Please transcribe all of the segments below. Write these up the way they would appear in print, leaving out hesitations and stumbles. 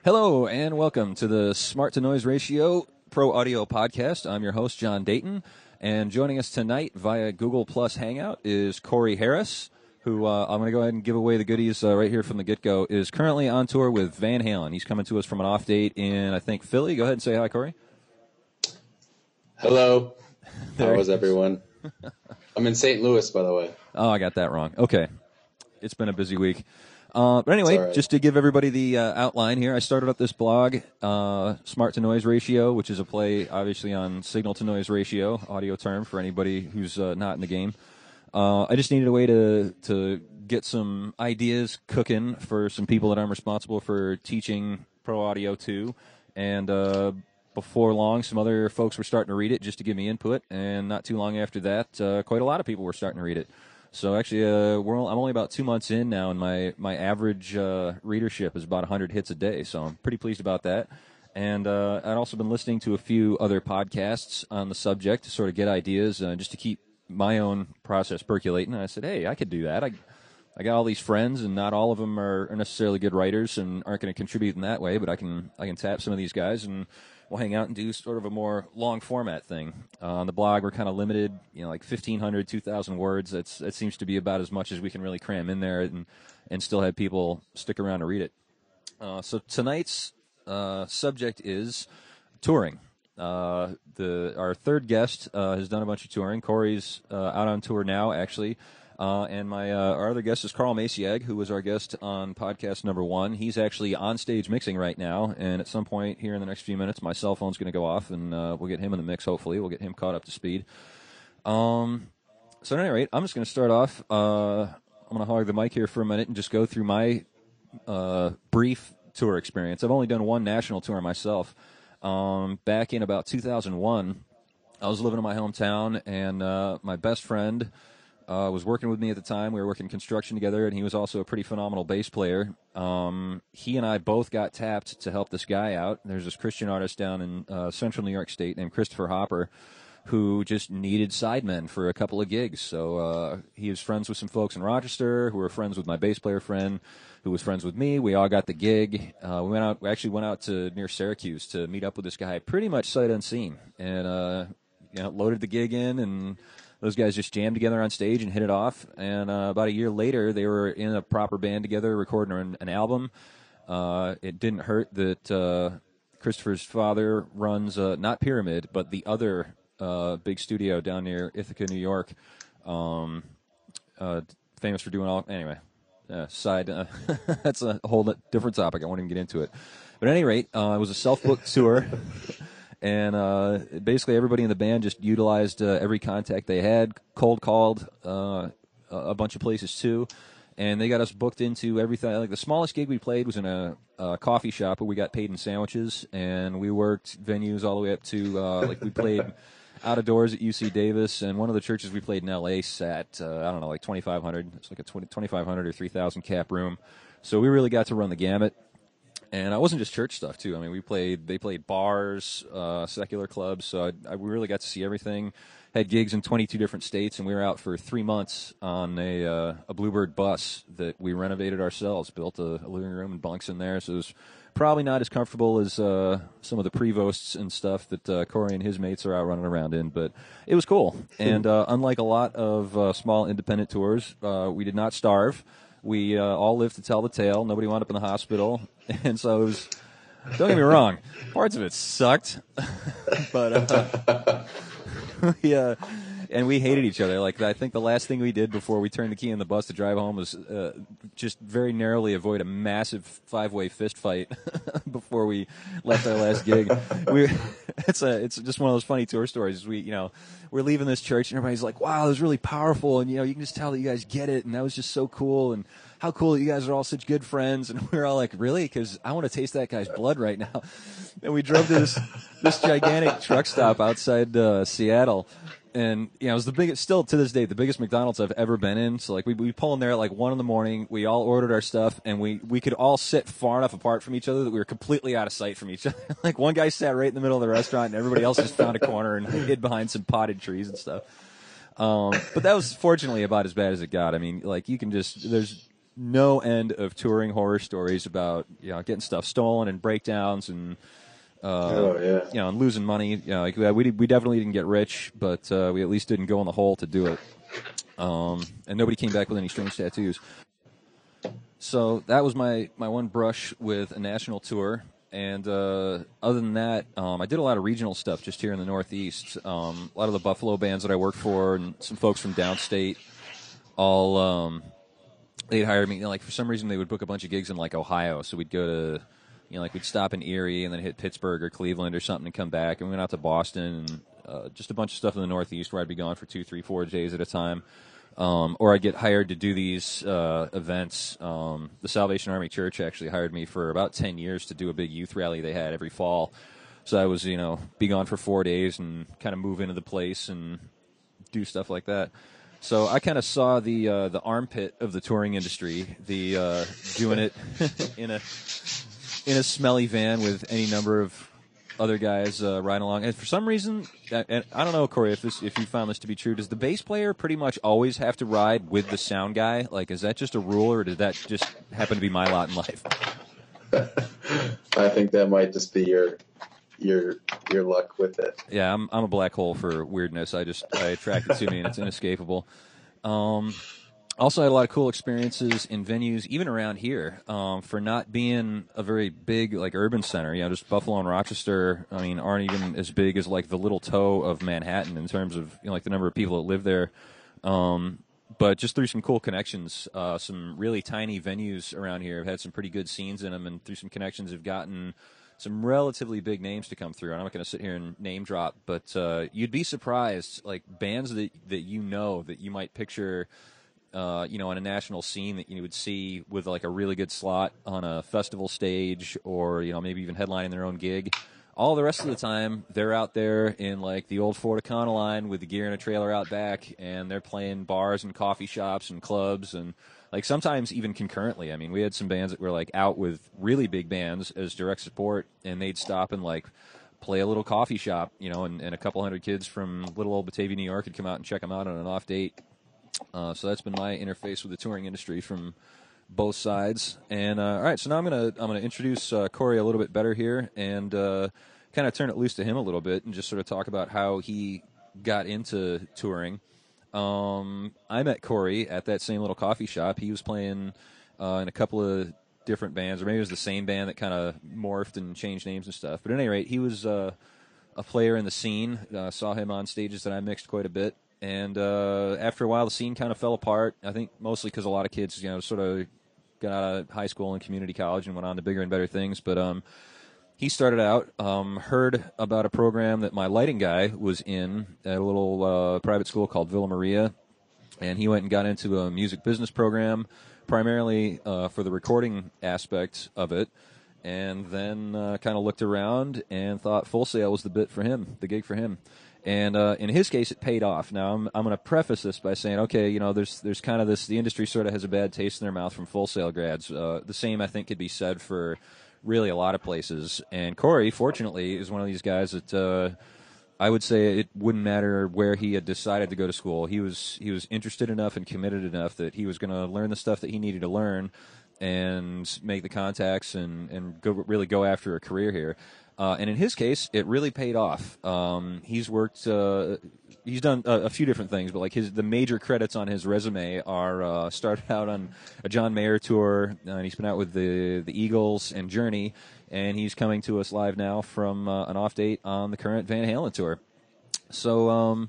Hello, and welcome to the Smart to Noise Ratio Pro Audio Podcast. I'm your host, John Dayton, and joining us tonight via Google Plus Hangout is Cory Harris, who I'm going to go ahead and give away the goodies right here from the get-go, is currently on tour with Van Halen. He's coming to us from an off date in, I think, Philly. Go ahead and say hi, Cory. Hello. How is everyone? I'm in St. Louis, by the way. Oh, I got that wrong. Okay. It's been a busy week. But anyway, right. Just to give everybody the outline here, I started up this blog, Smart to Noise Ratio, which is a play, obviously, on signal to noise ratio, audio term for anybody who's not in the game. I just needed a way to get some ideas cooking for some people that I'm responsible for teaching pro audio to, and before long, some other folks were starting to read it just to give me input, and not too long after that, quite a lot of people were starting to read it. So actually, I'm only about 2 months in now, and my average readership is about 100 hits a day, so I'm pretty pleased about that. And I've also been listening to a few other podcasts on the subject to sort of get ideas, just to keep my own process percolating. And I said, hey, I could do that. I got all these friends, and not all of them are necessarily good writers and aren't going to contribute in that way, but I can tap some of these guys, and we'll hang out and do sort of a more long format thing. On the blog, we're kind of limited, like 1,500, 2,000 words. That seems to be about as much as we can really cram in there and still have people stick around to read it. So tonight's subject is touring. Our third guest has done a bunch of touring. Cory's out on tour now, actually. And our other guest is Karl Maciag, who was our guest on podcast number 1. He's actually on stage mixing right now, and at some point here in the next few minutes, my cell phone's going to go off, and we'll get him in the mix, hopefully. We'll get him caught up to speed. So at any rate, I'm just going to start off. I'm going to hog the mic here for a minute and just go through my brief tour experience. I've only done one national tour myself. Back in about 2001, I was living in my hometown, and my best friend was working with me at the time. We were working construction together, and he was also a pretty phenomenal bass player. He and I both got tapped to help this guy out. There's this Christian artist down in central New York State named Christopher Hopper who just needed sidemen for a couple of gigs. So he was friends with some folks in Rochester who were friends with my bass player friend who was friends with me. We all got the gig. We actually went out to near Syracuse to meet up with this guy pretty much sight unseen, and loaded the gig in, and those guys just jammed together on stage and hit it off. And about a year later, they were in a proper band together recording an album. It didn't hurt that Christopher's father runs, not Pyramid, but the other big studio down near Ithaca, New York, famous for doing all... Anyway, that's a whole different topic. I won't even get into it. But at any rate, it was a self-booked tour. And basically everybody in the band just utilized every contact they had, cold called a bunch of places too, and they got us booked into everything. Like the smallest gig we played was in a coffee shop where we got paid in sandwiches, and we worked venues all the way up to we played out of doors at UC Davis, and one of the churches we played in LA sat 2,500. It's like a 2,500 or 3,000 cap room. So we really got to run the gamut. And it wasn't just church stuff, too. I mean, they played bars, secular clubs, so we really got to see everything. Had gigs in 22 different states, and we were out for 3 months on a Bluebird bus that we renovated ourselves, built a living room and bunks in there, so it was probably not as comfortable as some of the Prevosts and stuff that Cory and his mates are out running around in, but it was cool. And unlike a lot of small independent tours, we did not starve. We all lived to tell the tale. Nobody wound up in the hospital. And so it was, don't get me wrong, parts of it sucked. But, and we hated each other. Like, I think the last thing we did before we turned the key in the bus to drive home was just very narrowly avoid a massive 5-way fist fight before we left our last gig. It's just one of those funny tour stories. We're leaving this church, and everybody's like, wow, it was really powerful, and, you can just tell that you guys get it, and that was just so cool, and how cool that you guys are all such good friends. And we're all like, really? Because I want to taste that guy's blood right now. And we drove to this gigantic truck stop outside Seattle. And, it was the biggest, still to this day, the biggest McDonald's I've ever been in. So, we pull in there at 1 in the morning. We all ordered our stuff, and we could all sit far enough apart from each other that we were completely out of sight from each other. One guy sat right in the middle of the restaurant, and everybody else just found a corner and hid behind some potted trees and stuff. But that was fortunately about as bad as it got. I mean, you can just, no end of touring horror stories about getting stuff stolen and breakdowns and and losing money. Like we definitely didn't get rich, but we at least didn't go in the hole to do it. And nobody came back with any strange tattoos. So that was my one brush with a national tour. And other than that, I did a lot of regional stuff just here in the Northeast. A lot of the Buffalo bands that I worked for and some folks from downstate all they'd hire me. Like for some reason, they would book a bunch of gigs in like Ohio. So we'd go to, like we'd stop in Erie and then hit Pittsburgh or Cleveland or something and come back. And we went out to Boston and just a bunch of stuff in the Northeast where I'd be gone for 2, 3, 4 days at a time. Or I'd get hired to do these events. The Salvation Army Church actually hired me for about 10 years to do a big youth rally they had every fall. So I was, be gone for 4 days and kind of move into the place and do stuff like that. So I kind of saw the armpit of the touring industry, the doing it in a smelly van with any number of other guys riding along. And for some reason, and I don't know, Cory, if you found this to be true, does the bass player pretty much always have to ride with the sound guy? Like, is that just a rule, or did that just happen to be my lot in life? I think that might just be your luck with it. Yeah, I'm a black hole for weirdness. I attract it to me, and it's inescapable. Also, I had a lot of cool experiences in venues, even around here, for not being a very big like urban center. Just Buffalo and Rochester, aren't even as big as like the little toe of Manhattan in terms of like the number of people that live there. But just through some cool connections, some really tiny venues around here have had some pretty good scenes in them, and through some connections have gotten some relatively big names to come through. And I'm not going to sit here and name drop, but you'd be surprised, like bands that you might picture, on a national scene that you would see with like a really good slot on a festival stage, or maybe even headlining their own gig. All the rest of the time, they're out there in like the old Ford Econoline with the gear in a trailer out back, and they're playing bars and coffee shops and clubs, and like sometimes even concurrently. We had some bands that were like out with really big bands as direct support, and they'd stop and like play a little coffee shop, and a couple hundred kids from little old Batavia, New York, would come out and check them out on an off date. So that's been my interface with the touring industry from both sides. And all right, so now I'm gonna introduce Cory a little bit better here, and kind of turn it loose to him a little bit, and just sort of talk about how he got into touring. I met Cory at that same little coffee shop. He was playing in a couple of different bands, or maybe it was the same band that kind of morphed and changed names and stuff. But at any rate, he was a player in the scene. Saw him on stages that I mixed quite a bit. And after a while, the scene kind of fell apart. I think mostly because a lot of kids, sort of got out of high school and community college and went on to bigger and better things. But he started out, heard about a program that my lighting guy was in at a little private school called Villa Maria, and he went and got into a music business program, primarily for the recording aspect of it. And then kind of looked around and thought Full Sail was the gig for him. And in his case, it paid off. Now, I'm going to preface this by saying, okay, there's kind of this, the industry sort of has a bad taste in their mouth from Full Sail grads. The same, I think, could be said for really a lot of places. And Cory, fortunately, is one of these guys that I would say it wouldn't matter where he had decided to go to school. He was interested enough and committed enough that he was going to learn the stuff that he needed to learn and make the contacts and really go after a career here. And in his case, it really paid off. He's worked, he's done a few different things, but like the major credits on his resume are started out on a John Mayer tour, and he's been out with the Eagles and Journey, and he's coming to us live now from an off date on the current Van Halen tour. So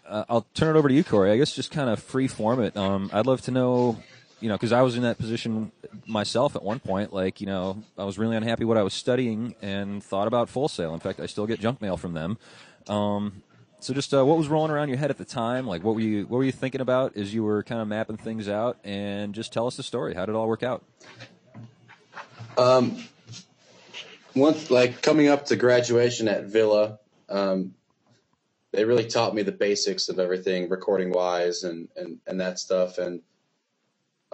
I'll turn it over to you, Cory. I guess just kind of free form it. I'd love to know, because I was in that position myself at one point. Like, I was really unhappy what I was studying and thought about Full Sail. In fact, I still get junk mail from them. So just what was rolling around your head at the time? Like, what were you thinking about as you were kind of mapping things out? And just tell us the story. How did it all work out? Once, like, coming up to graduation at Villa, they really taught me the basics of everything, recording-wise and that stuff. And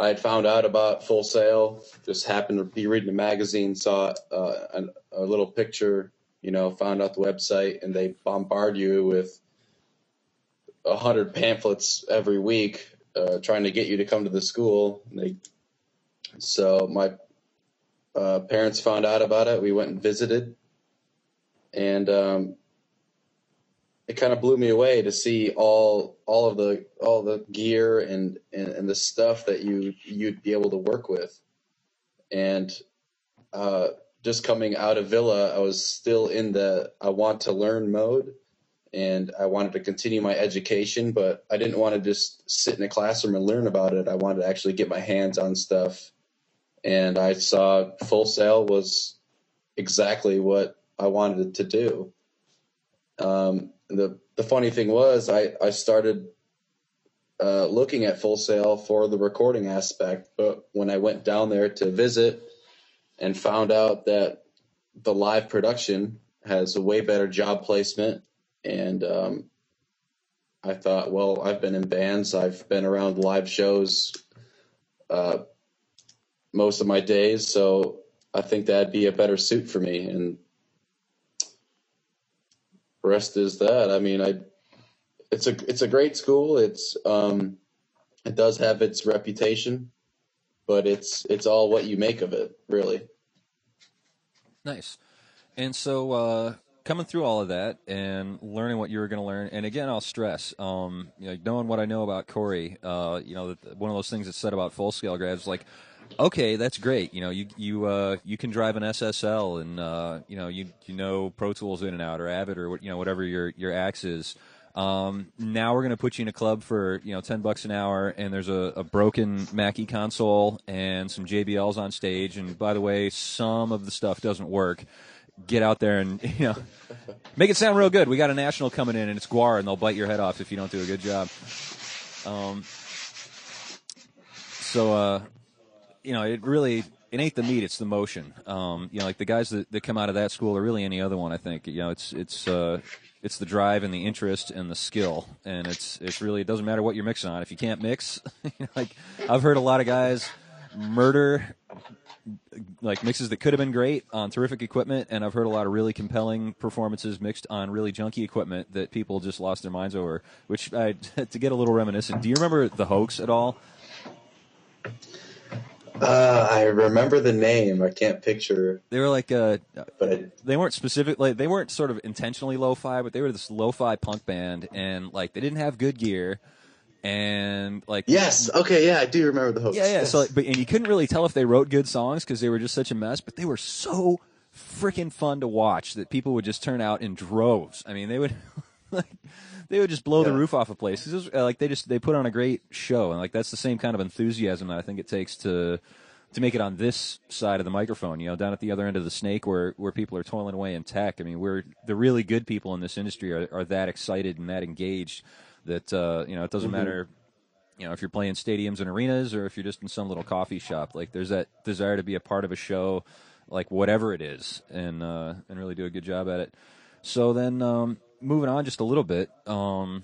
I had found out about Full Sail, just happened to be reading a magazine, saw a little picture, found out the website, and they bombard you with 100 pamphlets every week trying to get you to come to the school. So my parents found out about it. We went and visited, and it kind of blew me away to see all the gear and the stuff that you'd be able to work with. And just coming out of Villa, I was still in the I want to learn mode, and I wanted to continue my education, but I didn't want to just sit in a classroom and learn about it. I wanted to actually get my hands on stuff. And I saw Full Sail was exactly what I wanted to do. The funny thing was I started looking at Full Sail for the recording aspect, but when I went down there to visit and found out that the live production has a way better job placement, and I thought, well, I've been in bands, I've been around live shows most of my days, so I think that'd be a better suit for me. And the rest is that. I mean, it's a great school. It does have its reputation, but it's all what you make of it, really. Nice. And so coming through all of that and learning what you were going to learn, and again, I'll stress, knowing what I know about Cory, one of those things that's said about Full Scale grads, like, okay, that's great. You can drive an SSL, and you know Pro Tools in and out, or Avid, or whatever your axe is. Now we're going to put you in a club for $10 an hour, and there's a broken Mackie console and some JBLs on stage. And by the way, some of the stuff doesn't work. Get out there and make it sound real good. We got a national coming in, and it's Guar, and they'll bite your head off if you don't do a good job. It ain't the meat, it's the motion. Like the guys that come out of that school, or really any other one, I think, it's the drive and the interest and the skill. And it's really, it doesn't matter what you're mixing on. If you can't mix, like I've heard a lot of guys murder like mixes that could have been great on terrific equipment, and I've heard a lot of really compelling performances mixed on really junky equipment that people just lost their minds over, which to get a little reminiscent, do you remember the Hoax at all? I remember the name. I can't picture. They were like, they weren't specific. Like, they weren't sort of intentionally lo-fi, but they were this lo-fi punk band, and like they didn't have good gear, and like yes, okay, yeah, I do remember the Hoax. Yeah. Yes. So, and you couldn't really tell if they wrote good songs because they were just such a mess, but they were so freaking fun to watch that people would just turn out in droves. I mean, they would they would just blow the roof off a place. It was, like they put on a great show, and like that's the same kind of enthusiasm that I think it takes to make it on this side of the microphone. Down at the other end of the snake where people are toiling away in tech. I mean, the really good people in this industry are that excited and that engaged that it doesn't matter. If you're playing stadiums and arenas, or if you're just in some little coffee shop, like there's that desire to be a part of a show, like whatever it is, and really do a good job at it. So then, moving on just a little bit, how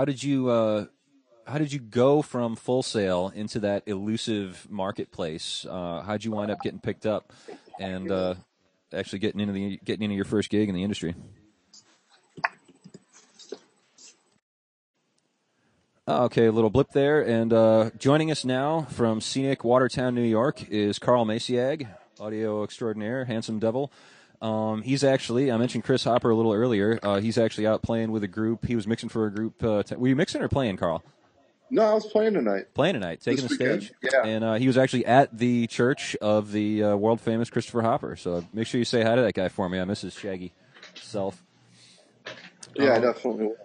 did you go from Full Sail into that elusive marketplace? How'd you wind up getting picked up and actually getting into your first gig in the industry? Okay, a little blip there. And joining us now from scenic Watertown, New York, is Karl Maciag, audio extraordinaire, handsome devil. He's actually, I mentioned Chris Hopper a little earlier. He's actually out playing with a group. He was mixing for a group. Were you mixing or playing, Karl? No, I was playing tonight. Taking the stage. Yeah. And he was actually at the church of the world-famous Christopher Hopper. So make sure you say hi to that guy for me. I miss his shaggy self. Yeah, definitely will.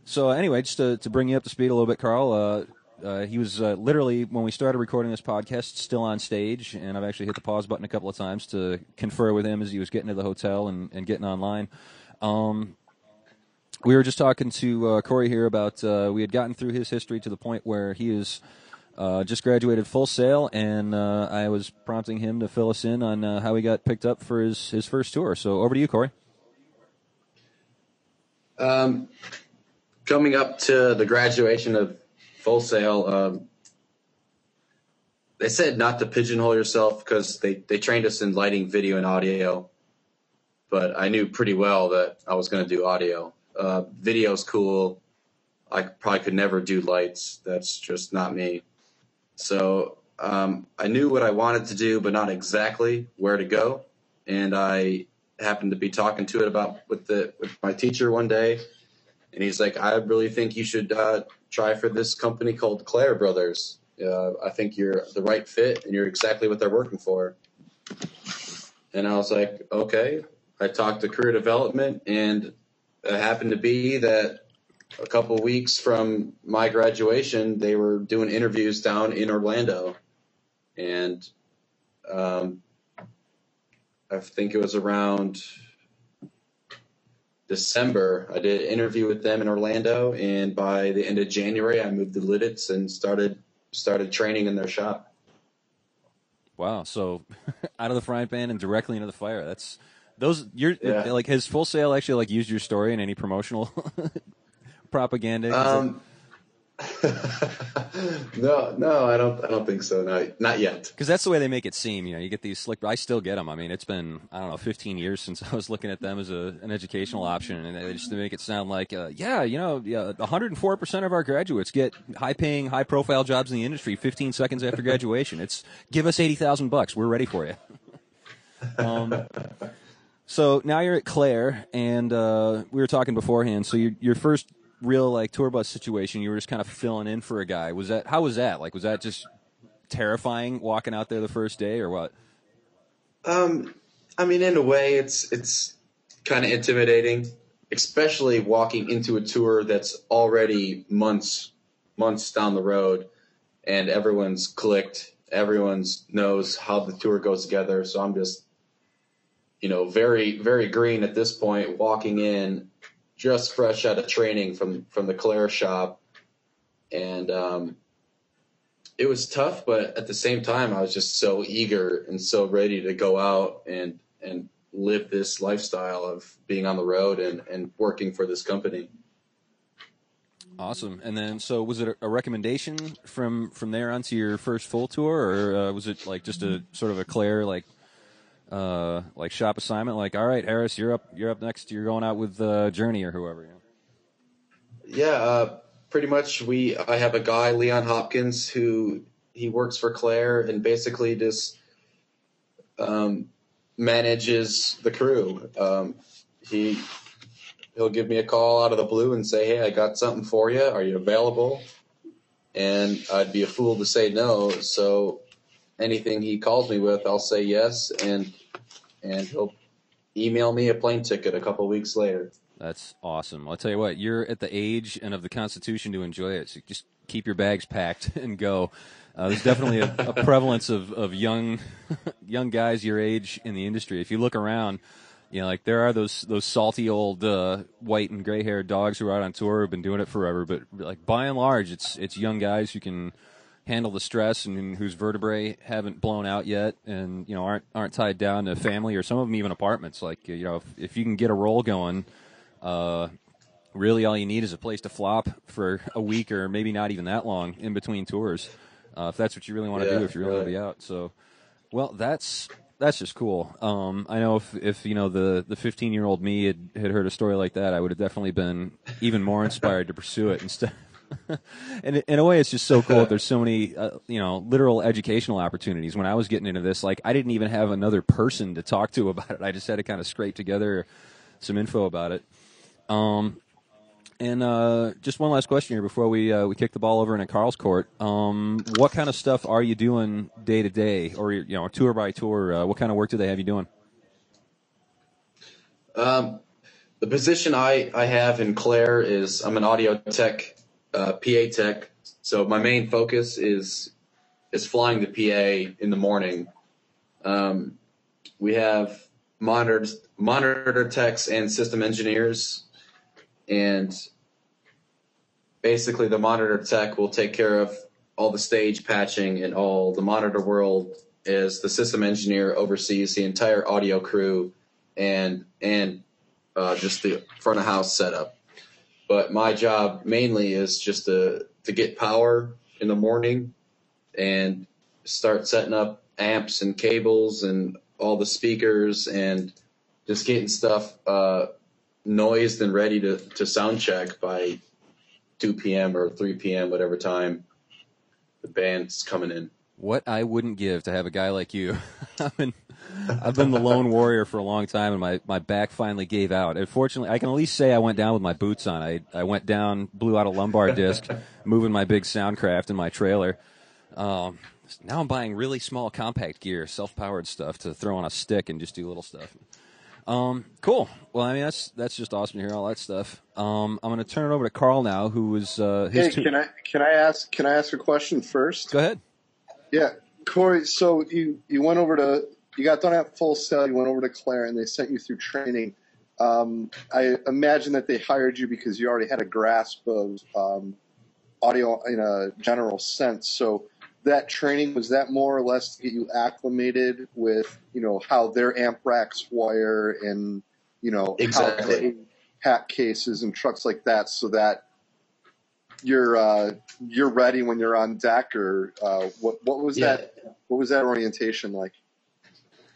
So anyway, just to bring you up to speed a little bit, Karl, he was literally, when we started recording this podcast, still on stage, and I've actually hit the pause button a couple of times to confer with him as he was getting to the hotel and getting online. We were just talking to Cory here about we had gotten through his history to the point where he is just graduated Full Sail, and I was prompting him to fill us in on how he got picked up for his first tour. So over to you, Cory. Coming up to the graduation of Full Sail, they said not to pigeonhole yourself because they trained us in lighting, video, and audio. But I knew pretty well that I was going to do audio. Video's cool. I probably could never do lights. That's just not me. So I knew what I wanted to do, but not exactly where to go. And I happened to be talking to it with my teacher one day, and he's like, "I really think you should try for this company called Clair Brothers. I think you're the right fit, and you're exactly what they're working for." And I was like, "Okay." I talked to career development, and it happened to be that a couple of weeks from my graduation, they were doing interviews down in Orlando. And I think it was around December, I did an interview with them in Orlando, and by the end of January, I moved to Lidditz and started training in their shop. Wow! So out of the frying pan and directly into the fire. Like, has Full Sail actually like used your story in any promotional propaganda? No, I don't think so. Not yet. Because that's the way they make it seem. You get these slick. I still get them. I mean, it's been 15 years since I was looking at them as an educational option, and they just make it sound like 104% of our graduates get high-paying, high-profile jobs in the industry 15 seconds after graduation. It's give us $80,000. We're ready for you. So now you're at Clair, and we were talking beforehand. So your first real like tour bus situation, you were just kind of filling in for a guy. How was that? Like, was that just terrifying walking out there the first day, or what? I mean, in a way, it's kind of intimidating, especially walking into a tour that's already months down the road, and everyone's clicked. Everyone knows how the tour goes together. So I'm just, very, very green at this point, walking in, just fresh out of training from the Clair shop. And it was tough, but at the same time, I was just so eager and so ready to go out and live this lifestyle of being on the road and working for this company. Awesome. And then, so was it a recommendation from there onto your first full tour, or was it like just a sort of a Clair like shop assignment? Like, all right, Harris, you're up next. You're going out with Journey or whoever. Yeah, pretty much. I have a guy, Leon Hopkins, who he works for Clair and basically just manages the crew. He'll give me a call out of the blue and say, "Hey, I got something for you. Are you available?" And I'd be a fool to say no. So anything he calls me with, I'll say yes, and he'll email me a plane ticket a couple weeks later. That's awesome. I'll tell you what, you're at the age and of the constitution to enjoy it. So just keep your bags packed and go. There's definitely a prevalence of young guys your age in the industry. If you look around, like there are those salty old white and gray haired dogs who are out on tour who've been doing it forever. But like by and large, it's young guys who can handle the stress and whose vertebrae haven't blown out yet, and aren't tied down to family or some of them even apartments. Like if you can get a roll going, really all you need is a place to flop for a week or maybe not even that long in between tours, if that's what you really want to do, if you really want to be out. So, well, that's just cool. I know if the 15-year-old me had heard a story like that, I would have definitely been even more inspired to pursue it instead. And in a way, it's just so cool that there's so many, literal educational opportunities. When I was getting into this, like I didn't even have another person to talk to about it. I just had to kind of scrape together some info about it. And just one last question here before we kick the ball over into Karl's court. What kind of stuff are you doing day to day, or tour by tour? What kind of work do they have you doing? The position I have in Clair is I'm an audio tech. PA tech. So my main focus is flying the PA in the morning. We have monitor techs and system engineers, and basically the monitor tech will take care of all the stage patching and all the monitor world, as the system engineer oversees the entire audio crew and just the front of house setup. But my job mainly is just to get power in the morning and start setting up amps and cables and all the speakers and just getting stuff noised and ready to sound check by 2 p.m. or 3 p.m., whatever time the band's coming in. What I wouldn't give to have a guy like you. I've been the lone warrior for a long time, and my back finally gave out. Unfortunately, I can at least say I went down with my boots on. I went down, blew out a lumbar disc, moving my big Soundcraft in my trailer. Now I'm buying really small compact gear, self-powered stuff to throw on a stick and just do little stuff. Cool. Well, I mean, that's just awesome to hear all that stuff. I'm going to turn it over to Karl now, who was his. Hey, can I ask a question first? Go ahead. Yeah, Cory. So you went over to, you got done at Full Sail. You went over to Clair, and they sent you through training. I imagine that they hired you because you already had a grasp of audio in a general sense. So that training, was that more or less to get you acclimated with, how their amp racks wire and, Exactly. how they pack cases and trucks like that, so that you're ready when you're on deck, or what was that? What was that orientation like?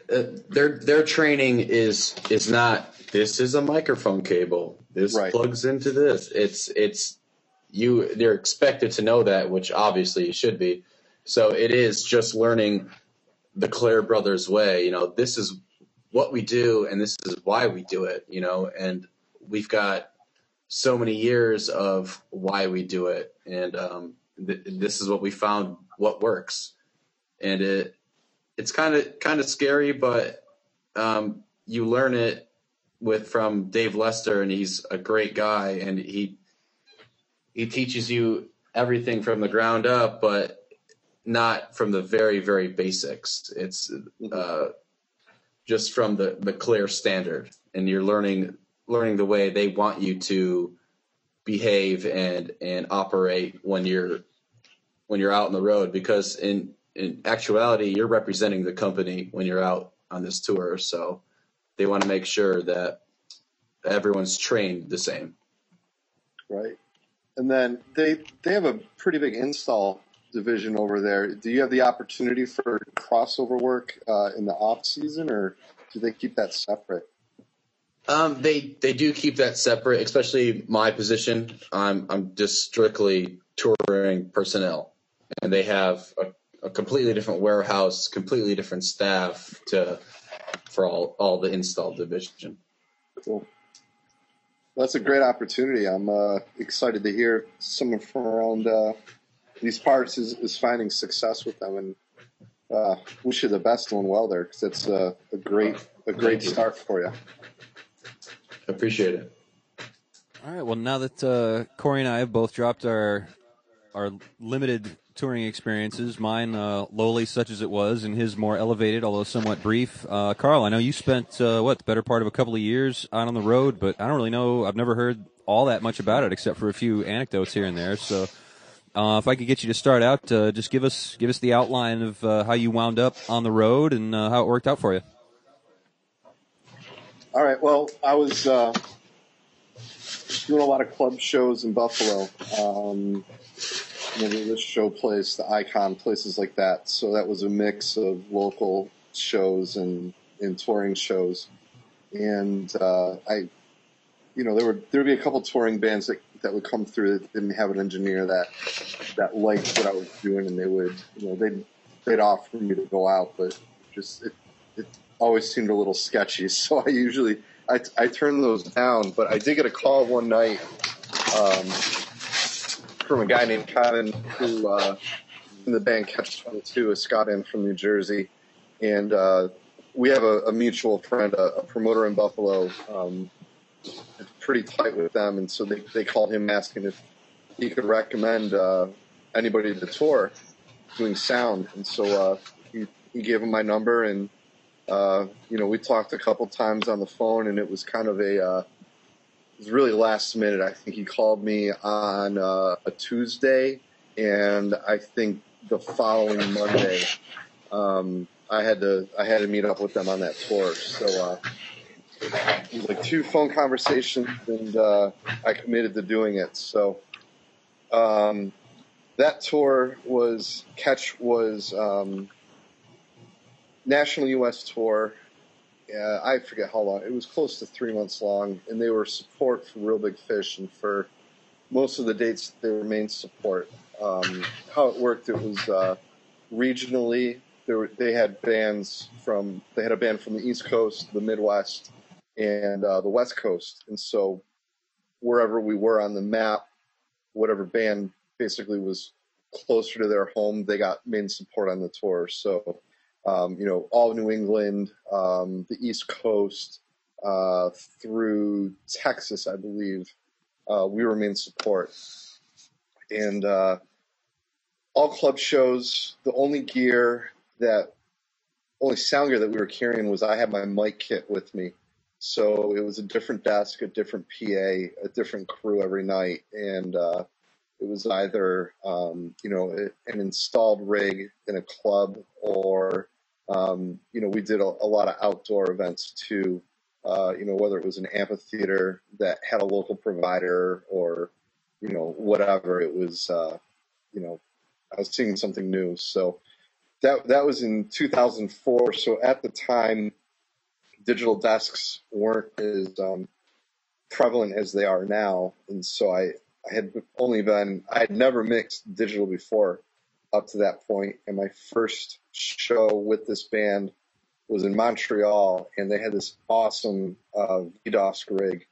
Their training is not, this is a microphone cable, this Right. plugs into this. They're expected to know that, which obviously you should be. So it is just learning the Clair brothers way. This is what we do, and this is why we do it. And we've got so many years of why we do it, and this is what we found what works. And it's kind of scary, but you learn it from Dave Lester, and he's a great guy, and he teaches you everything from the ground up, but not from the very, very basics. It's just from the Clair standard, and you're learning the way they want you to behave and operate when you're out on the road, because in actuality, you're representing the company when you're out on this tour. So they want to make sure that everyone's trained the same. Right. And then they have a pretty big install division over there. Do you have the opportunity for crossover work in the off season, or do they keep that separate? They do keep that separate, especially my position. I'm just strictly touring personnel, and they have a completely different warehouse, completely different staff for all the install division. Cool. That's a great opportunity. I'm excited to hear someone from around these parts is finding success with them, and wish you the best doing well there, because it's a great start for you. I appreciate it. All right. Well, now that Cory and I have both dropped our limited touring experiences, mine lowly such as it was, and his more elevated, although somewhat brief. Karl, I know you spent the better part of a couple of years out on the road, but I don't really know. I've never heard all that much about it except for a few anecdotes here and there. So, if I could get you to start out, just give us the outline of how you wound up on the road and how it worked out for you. All right. Well, I was doing a lot of club shows in Buffalo. This show place, the Icon, places like that. So that was a mix of local shows and touring shows. And there would be a couple touring bands that would come through that didn't have an engineer that liked what I was doing, and they would, they'd offer me to go out, but just it always seemed a little sketchy. So I turned those down, but I did get a call one night from a guy named Kevin, who in the band Catch-22, a Scott in from New Jersey, and we have a mutual friend, a promoter in Buffalo, pretty tight with them, and so they called him asking if he could recommend anybody to tour doing sound, and so he gave him my number, and we talked a couple times on the phone, and it was kind of it was really last minute. I think he called me on a Tuesday, and I think the following Monday, I had to meet up with them on that tour. So it was like 2 phone conversations, and I committed to doing it. So that tour was national U.S. tour. I forget how long. It was close to 3 months long, and they were support for Real Big Fish and for most of the dates they were main support. How it worked, it was regionally. They had a band from the East Coast, the Midwest, and the West Coast. And so wherever we were on the map, whatever band basically was closer to their home, they got main support on the tour. So, all New England, the East Coast, through Texas, I believe, we were main support. And all club shows, the only sound gear that we were carrying was I had my mic kit with me. So it was a different desk, a different PA, a different crew every night. And it was either, an installed rig in a club or, we did a lot of outdoor events too, whether it was an amphitheater that had a local provider or, whatever. It was, I was seeing something new. So that was in 2004. So at the time, digital desks weren't as prevalent as they are now. And so I had never mixed digital before up to that point. And my first show with this band was in Montreal, and they had this awesome VDOS rig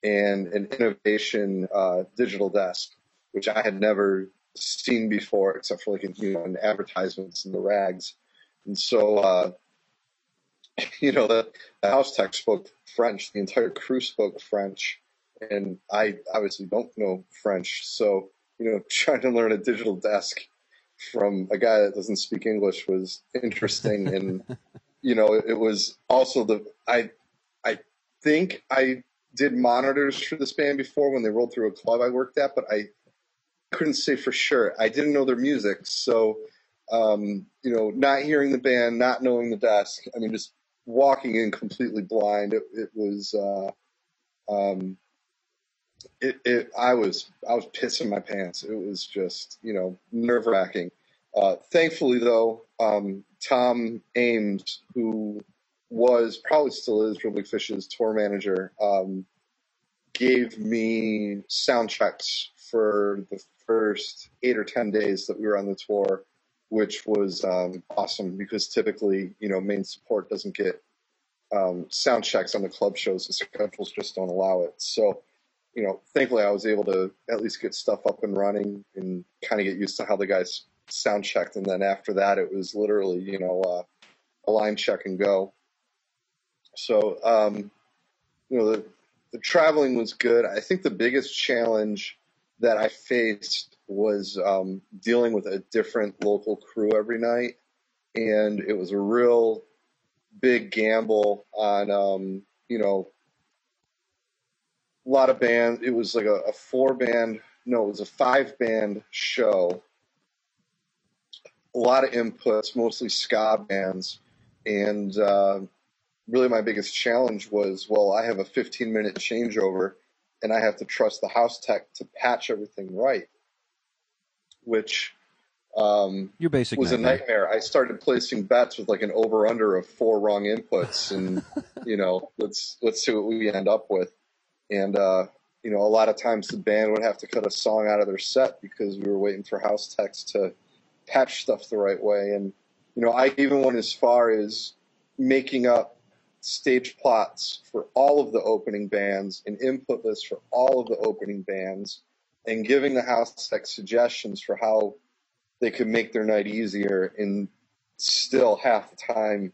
and an innovation digital desk, which I had never seen before, except for in advertisements in the rags. And so, the house tech spoke French. The entire crew spoke French, and I obviously don't know French. So, trying to learn a digital desk from a guy that doesn't speak English was interesting. And, it was also I think I did monitors for this band before when they rolled through a club I worked at, but I couldn't say for sure. I didn't know their music. So, not hearing the band, not knowing the desk, just walking in completely blind. It was, I was pissing my pants. It was just, nerve wracking. Thankfully though, Tom Ames, who probably still is Real Big Fish's tour manager, gave me sound checks for the first 8 or 10 days that we were on the tour, which was awesome because typically, main support doesn't get sound checks on the club shows. The schedules just don't allow it. So, thankfully I was able to at least get stuff up and running and kind of get used to how the guys sound checked. And then after that, it was literally, a line check and go. So, the traveling was good. I think the biggest challenge that I faced was dealing with a different local crew every night. And it was a real big gamble on, a lot of bands. It was like it was a 5-band show. A lot of inputs, mostly ska bands. And really my biggest challenge was, I have a 15-minute changeover and I have to trust the house tech to patch everything right, which your basic was nightmare. a nightmare. I started placing bets with an over-under of 4 wrong inputs, and let's see what we end up with. And a lot of times the band would have to cut a song out of their set because we were waiting for house techs to patch stuff the right way. And I even went as far as making up stage plots for all of the opening bands, an input list for all of the opening bands, and giving the house tech suggestions for how they could make their night easier. And still half the time,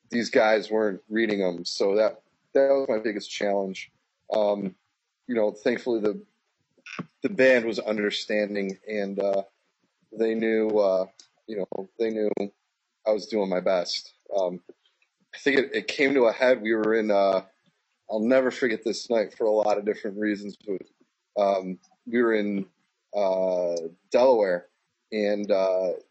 these guys weren't reading them. So that was my biggest challenge. Thankfully the band was understanding, and they knew I was doing my best. I think it came to a head. We were in, I'll never forget this night for a lot of different reasons, but we were in Delaware, and the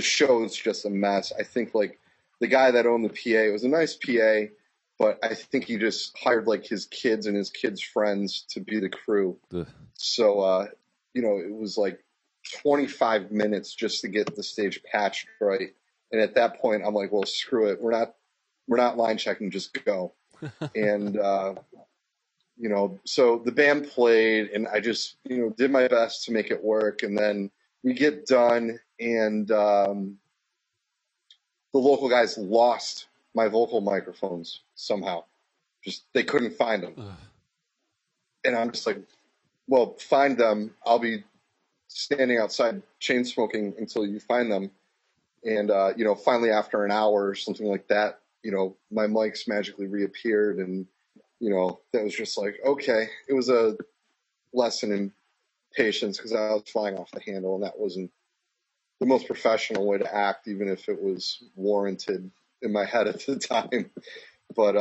show was just a mess. I think the guy that owned the PA, it was a nice PA, but I think he just hired his kids and his kids' friends to be the crew. Ugh. So, it was 25 minutes just to get the stage patched right. And at that point, I'm like, well, screw it. We're not line checking, just go. And So the band played, and I just, did my best to make it work. And then we get done, and the local guys lost my vocal microphones somehow. Just, they couldn't find them. Ugh. And I'm just like, well, find them. I'll be standing outside chain smoking until you find them. And, finally after an hour or something like that, my mics magically reappeared, and, that was just like, okay. It was a lesson in patience, because I was flying off the handle, and that wasn't the most professional way to act, even if it was warranted in my head at the time. But,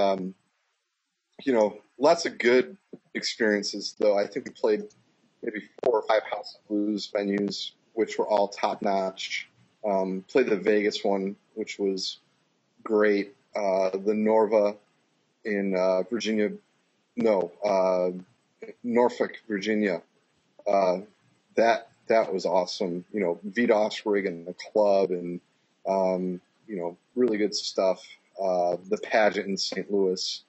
lots of good experiences, though. I think we played maybe 4 or 5 House of Blues venues, which were all top notch. Played the Vegas one, which was great. The Norva in Norfolk, Virginia. That was awesome. VDOS rig in the club, and really good stuff. The pageant in St. Louis.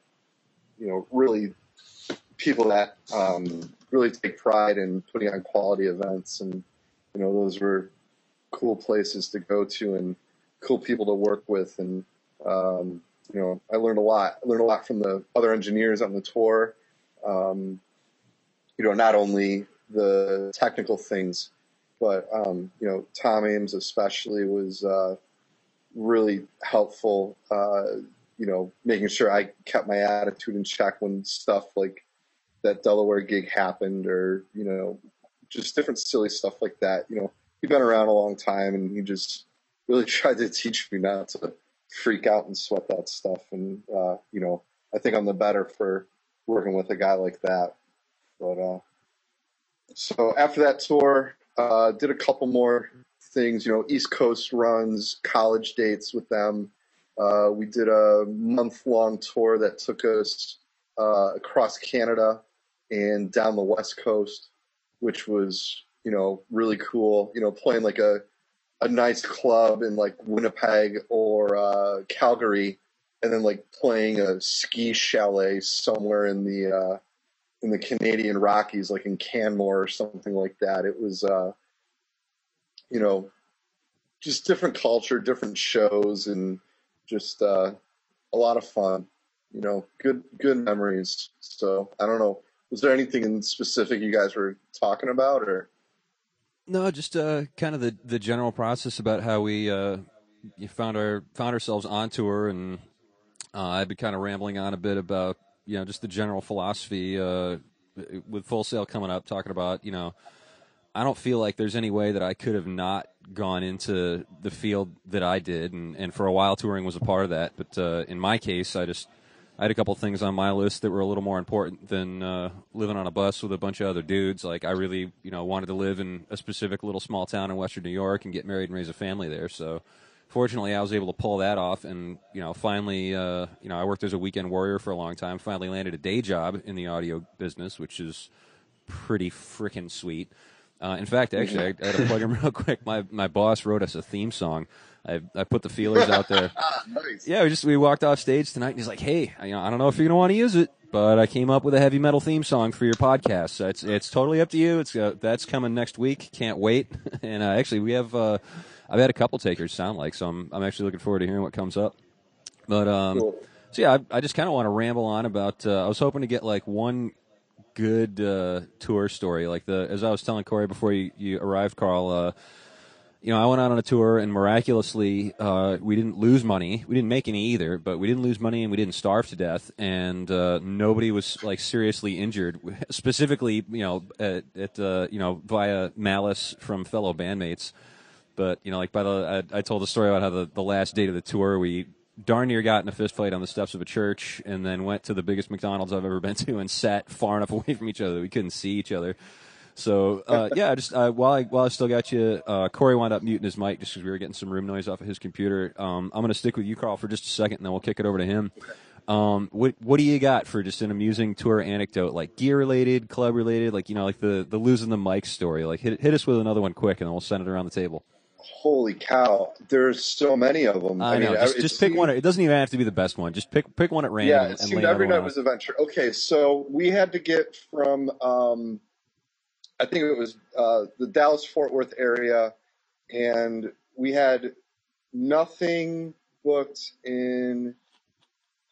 Really people that really take pride in putting on quality events, and those were cool places to go to and cool people to work with. And I learned a lot. I learned a lot from the other engineers on the tour. Not only the technical things, but Tom Ames especially was really helpful. Making sure I kept my attitude in check when stuff like that Delaware gig happened, or just different silly stuff like that. He'd been around a long time, and he just really tried to teach me not to freak out and sweat that stuff. And I think I'm the better for working with a guy like that. But so after that tour, did a couple more things. East Coast runs, college dates with them. We did a month-long tour that took us across Canada and down the West Coast, which was, really cool. Playing like a nice club in like Winnipeg or Calgary, and then like playing a ski chalet somewhere in the Canadian Rockies, like in Canmore or something like that. It was, just different culture, different shows, and just a lot of fun. Good memories. So I don't know. Was there anything in specific you guys were talking about, or? No, just kind of the general process about how we found ourselves on tour, and I've been kind of rambling on a bit about just the general philosophy with Full Sail coming up, talking about I don't feel like there's any way that I could have not gone into the field that I did, and for a while touring was a part of that. But in my case, I had a couple things on my list that were a little more important than living on a bus with a bunch of other dudes. Like, I really, wanted to live in a specific little small town in Western New York and get married and raise a family there. So, fortunately, I was able to pull that off. And, finally, I worked as a weekend warrior for a long time. Finally landed a day job in the audio business, which is pretty freaking sweet. In fact, actually, I had to plug in real quick. My boss wrote us a theme song. I put the feelers out there. Nice. Yeah, we walked off stage tonight, and he's like, "Hey, I don't know if you're gonna want to use it, but I came up with a heavy metal theme song for your podcast. So it's totally up to you. That's coming next week. Can't wait." And actually, we have I've had a couple takers sound like, so I'm actually looking forward to hearing what comes up. But Cool. so yeah, I just kind of want to ramble on about. I was hoping to get like one good tour story, like as I was telling Cory before you arrived, Karl. I went out on a tour, and miraculously, we didn't lose money. We didn't make any either, but we didn't lose money, and we didn't starve to death, and nobody was like seriously injured. Specifically, via malice from fellow bandmates. But like I told the story about how the last date of the tour, we darn near got in a fist fight on the steps of a church, and then went to the biggest McDonald's I've ever been to, and sat far enough away from each other that we couldn't see each other. So, just while I still got you, Cory wound up muting his mic just because we were getting some room noise off of his computer. I'm going to stick with you, Karl, for just a second, and then we'll kick it over to him. What do you got for just an amusing tour anecdote, like gear-related, club-related, like, like the losing the mic story? Like, hit us with another one quick, and then we'll send it around the table. Holy cow! There's so many of them. I know. Just pick one. It doesn't even have to be the best one. Just pick one at random. Yeah, it seemed every night was a venture. Okay, so we had to get from I think it was the Dallas-Fort Worth area, and we had nothing booked in.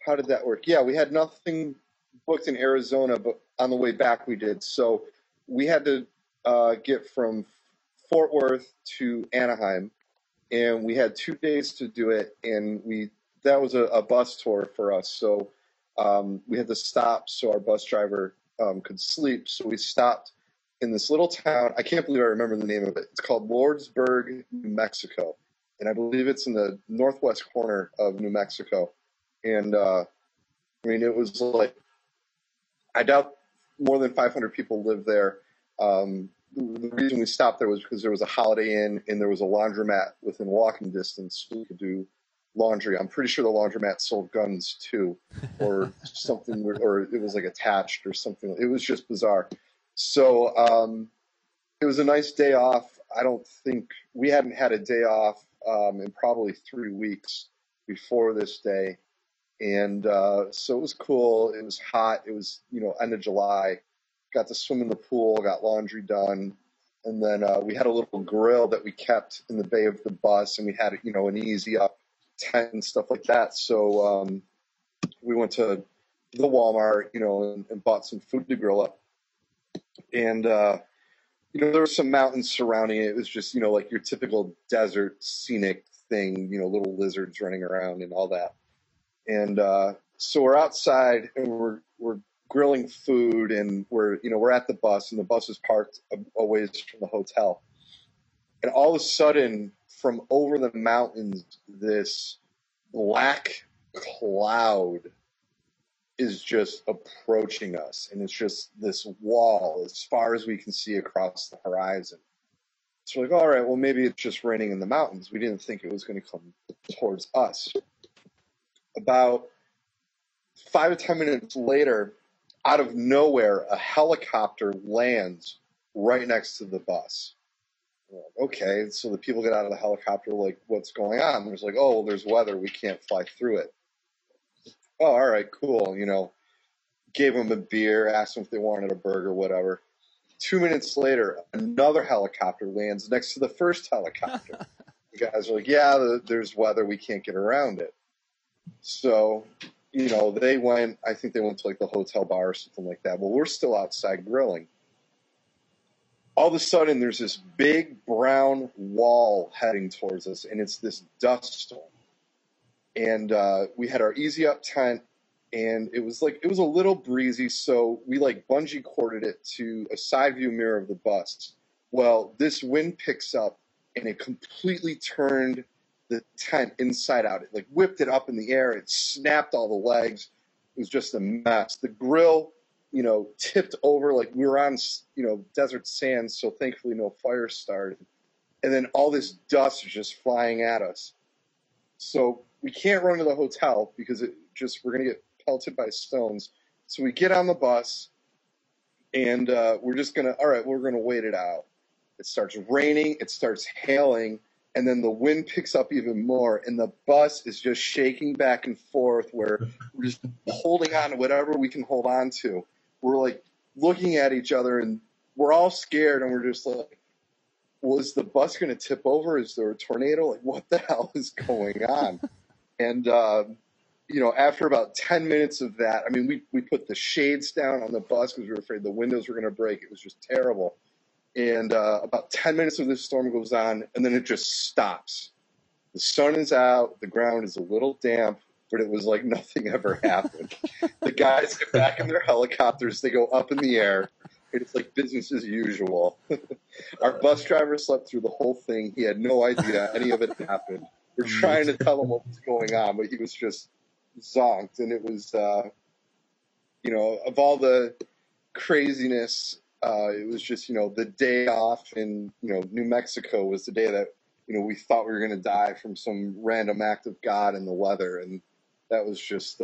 How did that work? Yeah, we had nothing booked in Arizona, but on the way back we did. So we had to get from Fort Worth to Anaheim, and we had 2 days to do it, and that was a bus tour for us. So we had to stop so our bus driver could sleep. So we stopped in this little town. I can't believe I remember the name of it. It's called Lordsburg, New Mexico, and I believe it's in the northwest corner of New Mexico. And I mean, it was like, I doubt more than 500 people live there. The reason we stopped there was because there was a Holiday Inn and there was a laundromat within walking distance so we could do laundry. I'm pretty sure the laundromat sold guns too, or something, or it was like attached or something. It was just bizarre. So it was a nice day off. I don't think we hadn't had a day off in probably 3 weeks before this day. And so it was cool. It was hot. It was, end of July. Got to swim in the pool, got laundry done. And then we had a little grill that we kept in the bay of the bus, and we had, an easy up tent and stuff like that. So we went to the Walmart, and bought some food to grill up. And, there were some mountains surrounding it. It was just, like your typical desert scenic thing, little lizards running around and all that. And so we're outside and we're grilling food, and we're at the bus, and the bus is parked a ways from the hotel. And all of a sudden, from over the mountains, this black cloud is just approaching us, and it's just this wall as far as we can see across the horizon. So we're like, all right, well, maybe it's just raining in the mountains. We didn't think it was going to come towards us. About 5 to 10 minutes later, out of nowhere, a helicopter lands right next to the bus. Okay, so the people get out of the helicopter, like, what's going on? There's like, oh, well, there's weather. We can't fly through it. Oh, all right, cool. Gave them a beer, asked them if they wanted a burger, whatever. 2 minutes later, another helicopter lands next to the first helicopter. The guys are like, yeah, there's weather. We can't get around it. So, I think they went to like the hotel bar or something like that. Well, we're still outside grilling. All of a sudden, there's this big brown wall heading towards us, and it's this dust storm. And we had our easy up tent, and it was a little breezy, so we like bungee corded it to a side view mirror of the bus. Well, this wind picks up, and it completely turned the tent inside out. It like whipped it up in the air. It snapped all the legs. It was just a mess. The grill, tipped over like we were on, desert sand. So thankfully no fire started. And then all this dust is just flying at us. So we can't run to the hotel because we're going to get pelted by stones. So we get on the bus and we're going to wait it out. It starts raining. It starts hailing. And then the wind picks up even more, and the bus is just shaking back and forth where we're just holding on to whatever we can hold on to. We're like looking at each other, and we're all scared, and we're just like, well, is the bus going to tip over? Is there a tornado? Like, what the hell is going on? And, after about 10 minutes of that, I mean, we put the shades down on the bus because we were afraid the windows were going to break. It was just terrible. And about 10 minutes of this storm goes on, and then it just stops. The sun is out. The ground is a little damp, but it was like nothing ever happened. The guys get back in their helicopters. They go up in the air. And it's like business as usual. Our bus driver slept through the whole thing. He had no idea any of it happened. We're trying to tell him what was going on, but he was just zonked. And it was, of all the craziness, it was just, the day off in, New Mexico was the day that, we thought we were going to die from some random act of God in the weather. And that was just,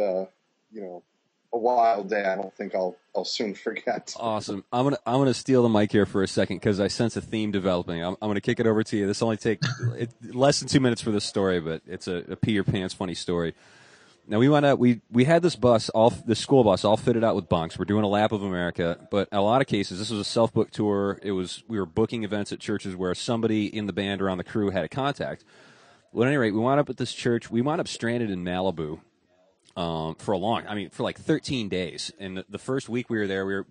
a wild day. I don't think I'll soon forget. Awesome. I'm gonna steal the mic here for a second because I sense a theme developing. I'm gonna kick it over to you. This only take less than 2 minutes for this story, but it's a pee your pants funny story. Now we had this school bus all fitted out with bunks. We're doing a lap of America, but in a lot of cases this was a self-booked tour. We were booking events at churches where somebody in the band or on the crew had a contact. Well, at any rate, we wound up at this church. We wound up stranded in Malibu. For like 13 days. And the first week we were there, we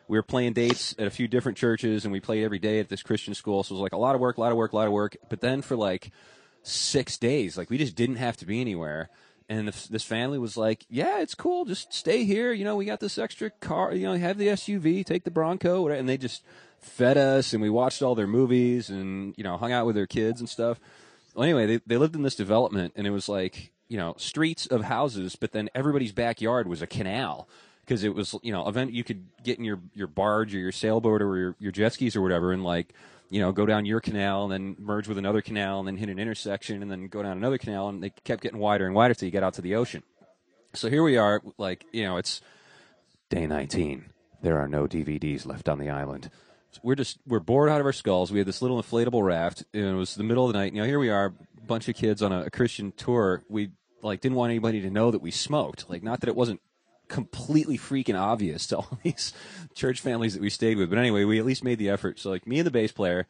were playing dates at a few different churches, and we played every day at this Christian school. So it was like a lot of work. But then for like 6 days, like we just didn't have to be anywhere. And this family was like, "Yeah, it's cool. Just stay here. You know, we got this extra car. You know, have the SUV, take the Bronco." Whatever. And they just fed us, and we watched all their movies, and hung out with their kids and stuff. Well, anyway, they lived in this development, and it was like, streets of houses, but then everybody's backyard was a canal because it was, event you could get in your barge or your sailboat or your jet skis or whatever and go down your canal and then merge with another canal and then hit an intersection and then go down another canal, and they kept getting wider and wider till you get out to the ocean. So here we are, it's day 19. There are no DVDs left on the island. So we're bored out of our skulls. We had this little inflatable raft, and it was the middle of the night. Here we are, a bunch of kids on a Christian tour. We didn't want anybody to know that we smoked. Not that it wasn't completely freaking obvious to all these church families that we stayed with. But anyway, we at least made the effort. So me and the bass player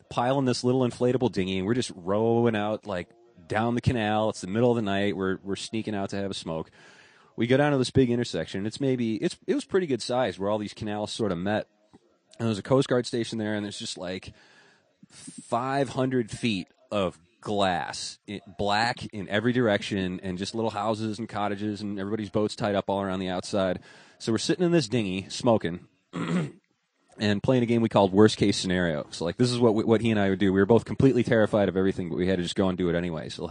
pile in this little inflatable dinghy, and we're just rowing out down the canal. It's the middle of the night. We're sneaking out to have a smoke. We go down to this big intersection. It was pretty good size where all these canals sort of met. And there's a Coast Guard station there, and there's just 500 feet of glass, black in every direction, and just little houses and cottages, and everybody's boats tied up all around the outside. So we're sitting in this dinghy, smoking, and playing a game we called Worst Case Scenario. So this is what he and I would do. We were both completely terrified of everything, but we had to just go and do it anyway. So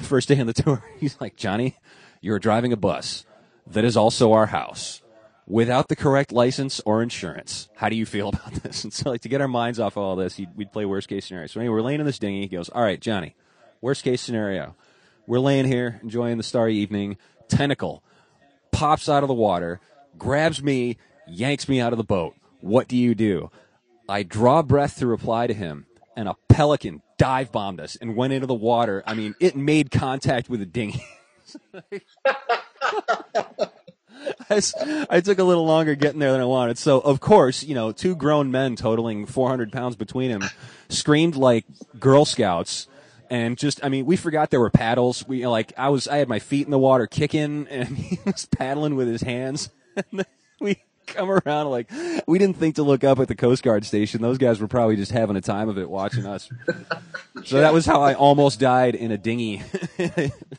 first day on the tour, he's like, "Johnny, you're driving a bus that is also our house, without the correct license or insurance. How do you feel about this?" And so, to get our minds off all this, we'd play worst case scenario. So anyway, we're laying in this dinghy. He goes, "All right, Johnny, worst case scenario. We're laying here, enjoying the starry evening. Tentacle pops out of the water, grabs me, yanks me out of the boat. What do you do?" I draw breath to reply to him, and a pelican dive bombed us and went into the water. It made contact with the dinghy. I took a little longer getting there than I wanted. So, of course, two grown men totaling 400 pounds between them screamed like Girl Scouts. And we forgot there were paddles. I had my feet in the water kicking, and he was paddling with his hands. And then we come around we didn't think to look up at the Coast Guard station. Those guys were probably just having a time of it watching us. So that was how I almost died in a dinghy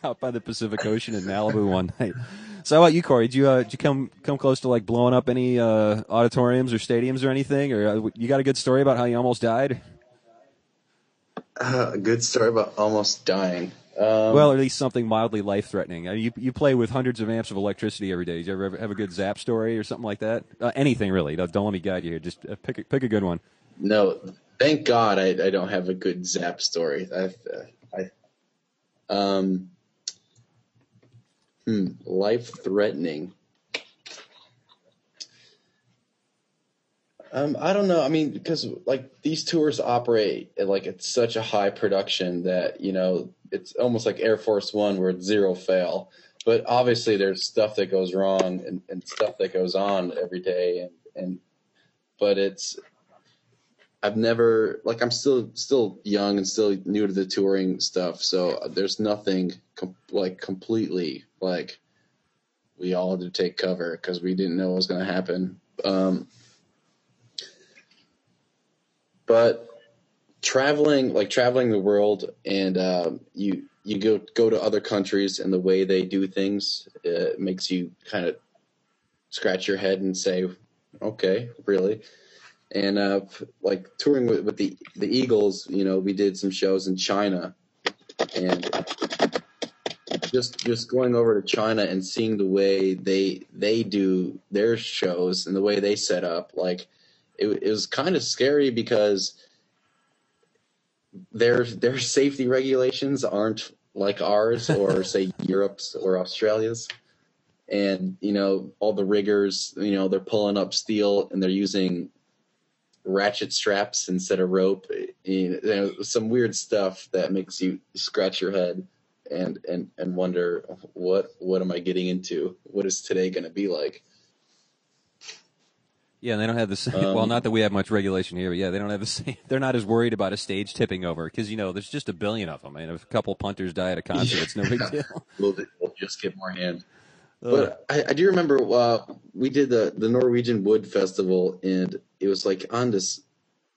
out by the Pacific Ocean in Malibu one night. So how about you, Cory? Did you come close to blowing up any auditoriums or stadiums or anything? Or you got a good story about how you almost died? A good story about almost dying. Well, or at least something mildly life-threatening. You play with hundreds of amps of electricity every day. Did you ever have a good zap story or something like that? Anything really. Don't let me guide you here. Just pick a good one. No, thank God I don't have a good zap story. Life-threatening. I don't know. Because these tours operate at such a high production that it's almost like Air Force One where it's zero fail. But obviously there's stuff that goes wrong and stuff that goes on every day, but I've never I'm still young and still new to the touring stuff, so there's nothing completely we all had to take cover because we didn't know what was going to happen. But traveling the world, and you go to other countries, and the way they do things makes you kind of scratch your head and say, okay, really? And touring with the Eagles, we did some shows in China, and just going over to China and seeing the way they do their shows and the way they set up, it was kind of scary because their safety regulations aren't like ours or say Europe's or Australia's. and all the riggers, they're pulling up steel and they're using ratchet straps instead of rope. Some weird stuff that makes you scratch your head and wonder, what am I getting into? What is today going to be like? Yeah, and they don't have the same. Well, not that we have much regulation here, but yeah, they don't have the same. They're not as worried about a stage tipping over because there's just a billion of them. I mean, if a couple punters die at a concert, it's no big deal. We'll just get more hand. But I do remember we did the Norwegian Wood Festival, and it was like on this.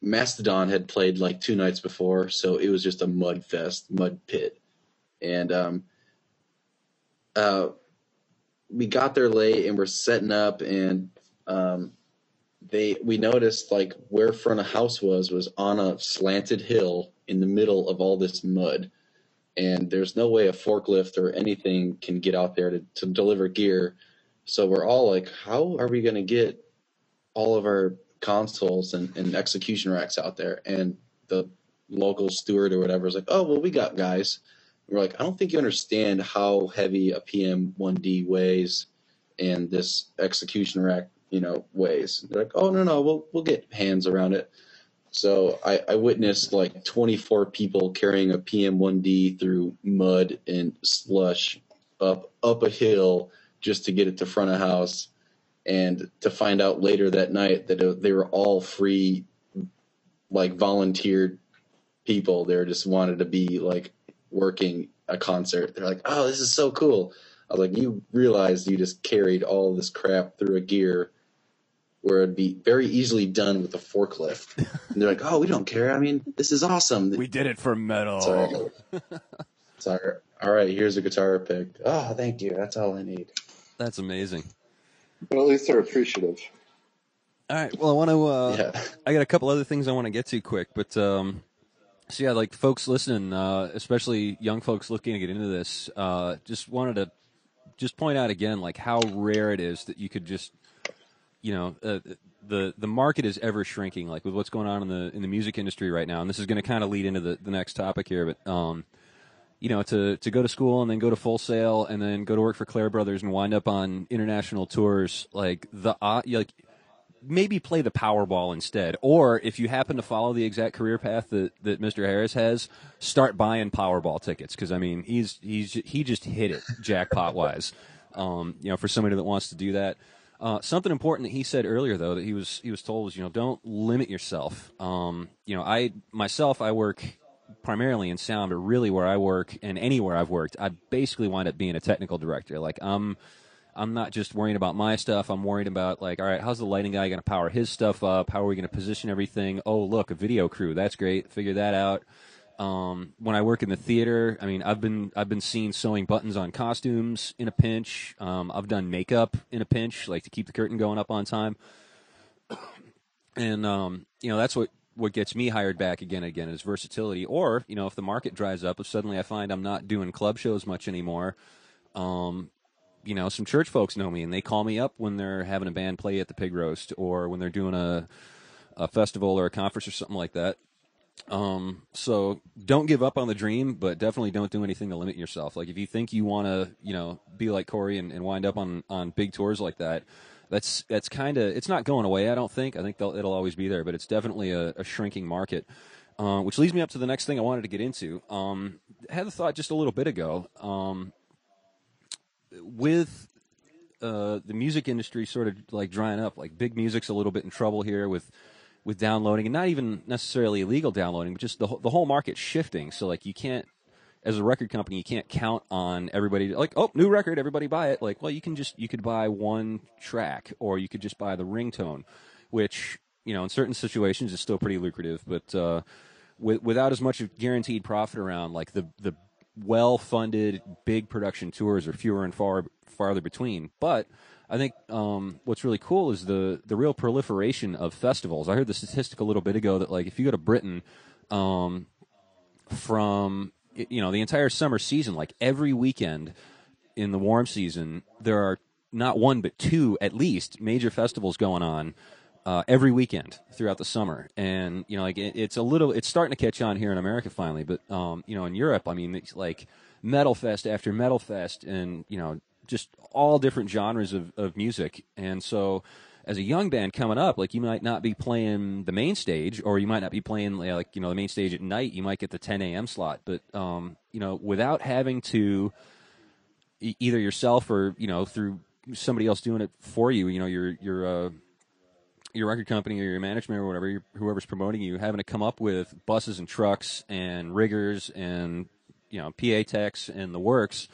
Mastodon had played like 2 nights before, so it was just a mud pit, and we got there late and we're setting up, and we noticed like where front of house was on a slanted hill in the middle of all this mud, and there's no way a forklift or anything can get out there to deliver gear. So we're all like, how are we going to get all of our consoles and execution racks out there? And the local steward or whatever is like, oh, well, we got guys. And we're like, I don't think you understand how heavy a PM1D weighs and this execution rack weighs. They're like, oh, no, we'll get hands around it. So I witnessed like 24 people carrying a PM1D through mud and slush up a hill just to get it to front of house, and to find out later that night that they were all free, like volunteered people. They just wanted to be like working a concert. They're like, oh, this is so cool. I was like, you realize you just carried all this crap through a gear where it'd be very easily done with a forklift. And they're like, oh, we don't care. I mean, this is awesome. We did it for metal. Sorry. All right, here's a guitar pick. Oh, thank you. That's all I need. That's amazing. But at least they're appreciative. All right. Well, I want to. I got a couple other things I want to get to quick, but so yeah, like folks listening, especially young folks looking to get into this, just wanted to just point out again, like how rare it is that you could just, the market is ever shrinking, like with what's going on in the music industry right now, and this is going to kind of lead into the next topic here, but to go to school and then go to Full Sail and then go to work for Clair Brothers and wind up on international tours, like maybe play the Powerball instead. Or if you happen to follow the exact career path that Mr. Harris has, start buying Powerball tickets, because I mean he just hit it jackpot wise. For somebody that wants to do that. Something important that he said earlier, though, that he was told was, don't limit yourself. I work primarily in sound, but really where I work and anywhere I've worked, I basically wind up being a technical director. Like I'm not just worrying about my stuff. I'm worried about, like, all right, how's the lighting guy going to power his stuff up? How are we going to position everything? Oh, look, a video crew. That's great. Figure that out. When I work in the theater, I mean, I've been seen sewing buttons on costumes in a pinch. I've done makeup in a pinch, like to keep the curtain going up on time. And that's what gets me hired back again and again is versatility. Or if the market dries up, if suddenly I find I'm not doing club shows much anymore, some church folks know me and they call me up when they're having a band play at the Pig Roast or when they're doing a festival or a conference or something like that. So don't give up on the dream, but definitely don't do anything to limit yourself. Like if you think you want to, be like Cory and wind up on big tours like that, that's kind of, it's not going away. I don't think. I think it'll always be there, but it's definitely a shrinking market. Which leads me up to the next thing I wanted to get into. I had a thought just a little bit ago. With the music industry sort of like drying up, like big music's a little bit in trouble here with downloading, and not even necessarily illegal downloading, but just the whole market shifting. So like you can't, as a record company, you can't count on everybody like, oh, new record, everybody buy it. Like, well, you could buy one track, or you could just buy the ringtone, which in certain situations is still pretty lucrative, but without as much of guaranteed profit around, like the well-funded big production tours are fewer and farther between. But I think what's really cool is the real proliferation of festivals. I heard the statistic a little bit ago that, like, if you go to Britain, from the entire summer season, like every weekend in the warm season, there are not one but two at least major festivals going on every weekend throughout the summer. And it's starting to catch on here in America finally, but in Europe, I mean, it's like Metal Fest after Metal Fest, and just all different genres of music. And so as a young band coming up, like, you might not be playing the main stage, or you might not be playing, like, the main stage at night. You might get the 10 a.m. slot. But, without having to either yourself or, through somebody else doing it for you, your record company or your management or whatever, whoever's promoting you, having to come up with buses and trucks and riggers and, PA techs and the works.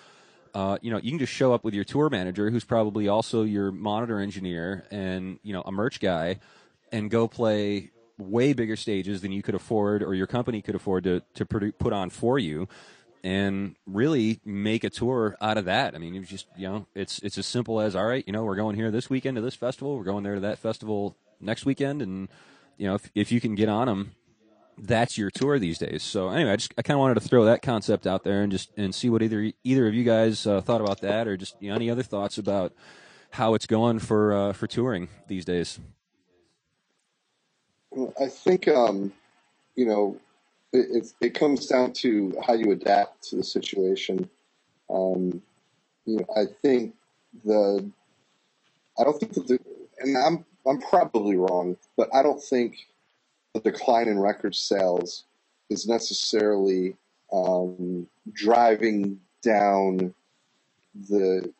You can just show up with your tour manager, who's probably also your monitor engineer and, a merch guy, and go play way bigger stages than you could afford or your company could afford to put on for you, and really make a tour out of that. I mean, it was just, it's as simple as, all right, we're going here this weekend to this festival, we're going there to that festival next weekend, and, if you can get on them, that's your tour these days. So anyway, I kind of wanted to throw that concept out there and see what either of you guys thought about that, or just any other thoughts about how it's going for touring these days. I think it comes down to how you adapt to the situation. I think I don't think that and I'm probably wrong, but I don't think the decline in record sales is necessarily driving down the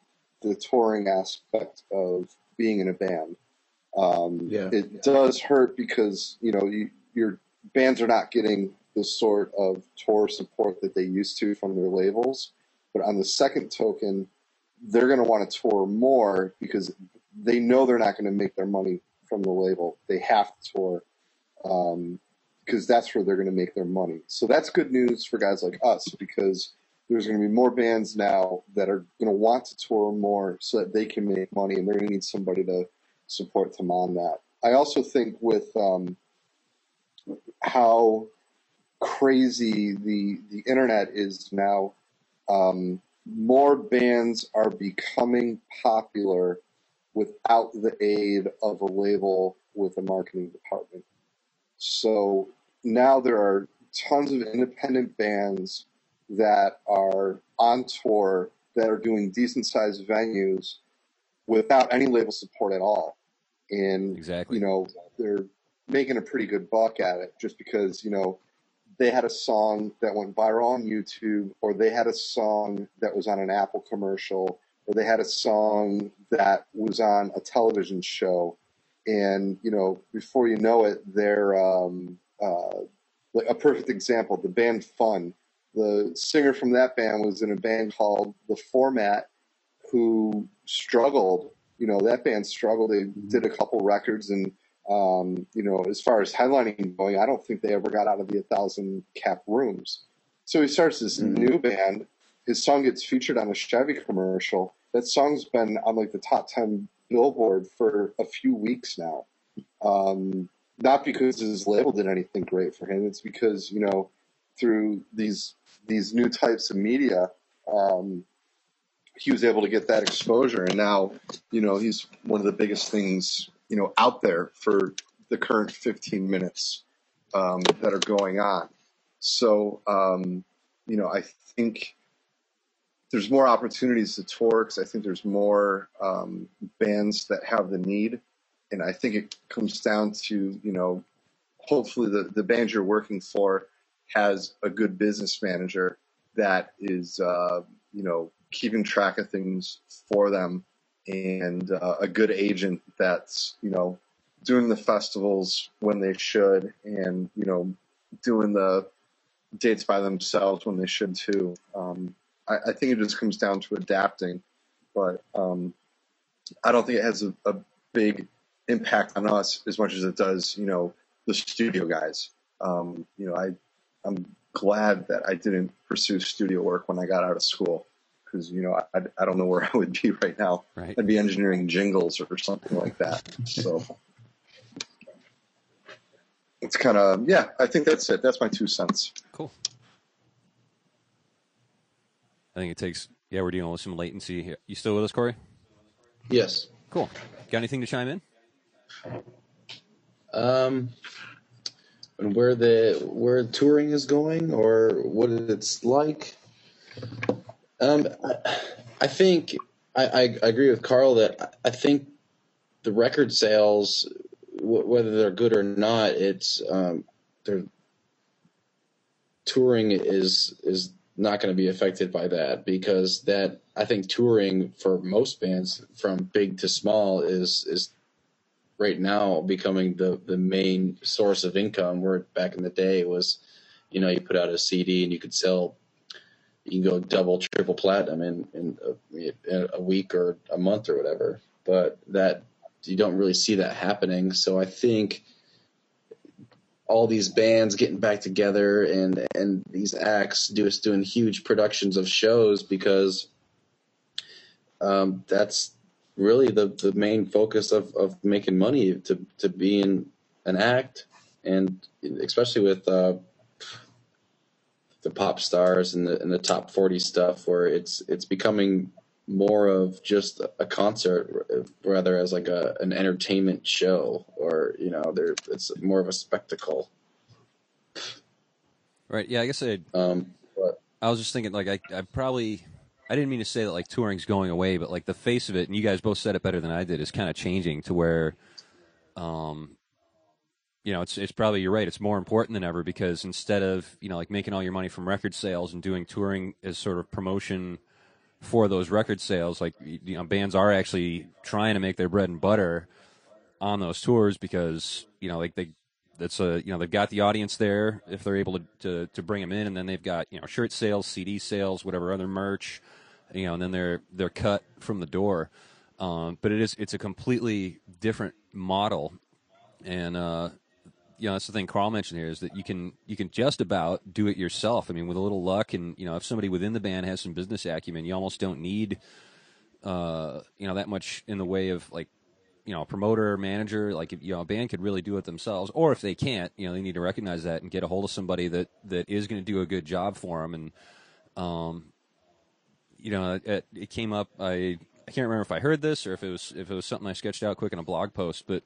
touring aspect of being in a band. It does hurt because your bands are not getting the sort of tour support that they used to from their labels. But on the second token, they're going to want to tour more because they know they're not going to make their money from the label. They have to tour because that's where they're going to make their money. So that's good news for guys like us, because there's going to be more bands now that are going to want to tour more so that they can make money, and they're going to need somebody to support them on that. I also think with how crazy the internet is now, more bands are becoming popular without the aid of a label with a marketing department. So now there are tons of independent bands that are on tour that are doing decent sized venues without any label support at all. And, exactly. They're making a pretty good buck at it just because, they had a song that went viral on YouTube, or they had a song that was on an Apple commercial, or they had a song that was on a television show. And, before you know it, they're like a perfect example, the band Fun. The singer from that band was in a band called The Format, who struggled. That band struggled. They did a couple records, and as far as headlining going, I don't think they ever got out of the 1,000 cap rooms. So he starts this new band. His song gets featured on a Chevy commercial. That song's been on like the top 10 Billboard for a few weeks now. Not because his label did anything great for him. It's because, through these new types of media, he was able to get that exposure. And now, he's one of the biggest things, out there for the current 15 minutes that are going on. So, I think there's more opportunities to tour because I think there's more bands that have the need. And I think it comes down to, hopefully the band you're working for has a good business manager that is, keeping track of things for them, and a good agent that's, doing the festivals when they should, and, doing the dates by themselves when they should too. I think it just comes down to adapting, but I don't think it has a big impact on us as much as it does, the studio guys. I'm glad that I didn't pursue studio work when I got out of school, because, I don't know where I would be right now. Right. I'd be engineering jingles or something like that. So it's kind of, I think that's it. That's my 2 cents. Cool. I think it takes, we're dealing with some latency here. You still with us, Cory? Yes. Cool. Got anything to chime in? And where touring is going, or what it's like. I think I agree with Karl that I think the record sales, whether they're good or not, it's they're touring is not going to be affected by that, because that, I think touring for most bands from big to small is right now becoming the main source of income, where back in the day it was, you put out a CD and you can go double, triple platinum in a week or a month or whatever. But that, you don't really see that happening. So I think all these bands getting back together and these acts doing huge productions of shows, because that's really the main focus of making money, to being an act, and especially with the pop stars and the top 40 stuff, where it's becoming more of just a concert rather as like an entertainment show, or it's more of a spectacle. Right. Yeah, I guess I was just thinking, like, I didn't mean to say that like touring's going away, but like the face of it, and you guys both said it better than I did, is kind of changing to where it's probably, you're right, it's more important than ever, because instead of like making all your money from record sales and doing touring as sort of promotion for those record sales, like bands are actually trying to make their bread and butter on those tours, because like they've got the audience there if they're able to bring them in, and then they've got shirt sales, CD sales, whatever other merch, and then they're cut from the door. But it's a completely different model, and that's the thing Karl mentioned here, is that you can just about do it yourself. I mean, with a little luck, and if somebody within the band has some business acumen, you almost don't need that much in the way of like a promoter or manager. Like a band could really do it themselves, or if they can't, they need to recognize that and get a hold of somebody that is going to do a good job for them. And it came up. I can't remember if I heard this or if it was something I sketched out quick in a blog post, but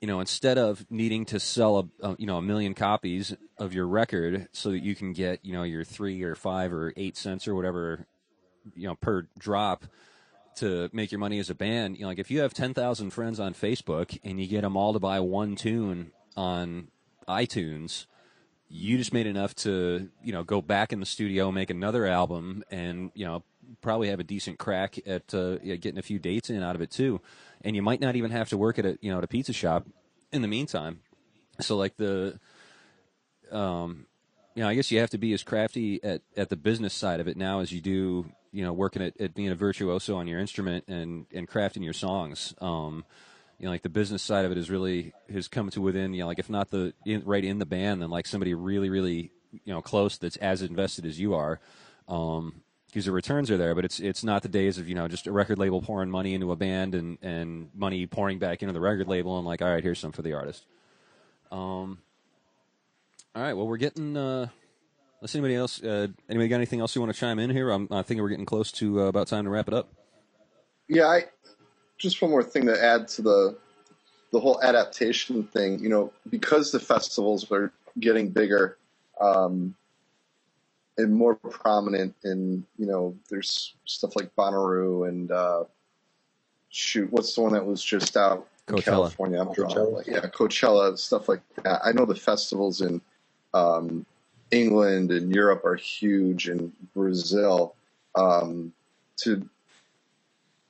instead of needing to sell a million copies of your record so that you can get your 3 or 5 or 8 cents or whatever per drop to make your money as a band, like if you have 10,000 friends on Facebook and you get them all to buy one tune on iTunes, you just made enough to go back in the studio, make another album, and probably have a decent crack at getting a few dates in out of it too. And you might not even have to work at a pizza shop in the meantime. So like I guess you have to be as crafty at the business side of it now as you do working at being a virtuoso on your instrument and crafting your songs. Like the business side of it has come to within, like if not right in the band, then like somebody really, really, close that's as invested as you are. Because the returns are there, but it's not the days of, just a record label pouring money into a band and money pouring back into the record label and like, all right, here's some for the artist. All right, well, we're getting, unless anybody got anything else you want to chime in here? I think we're getting close to about time to wrap it up. Yeah, just one more thing to add to the whole adaptation thing, because the festivals are getting bigger, and more prominent, and there's stuff like Bonnaroo and what's the one that was just out in Coachella. California? I'm drawing. Yeah, Coachella, stuff like that. I know the festivals in England and Europe are huge, and Brazil.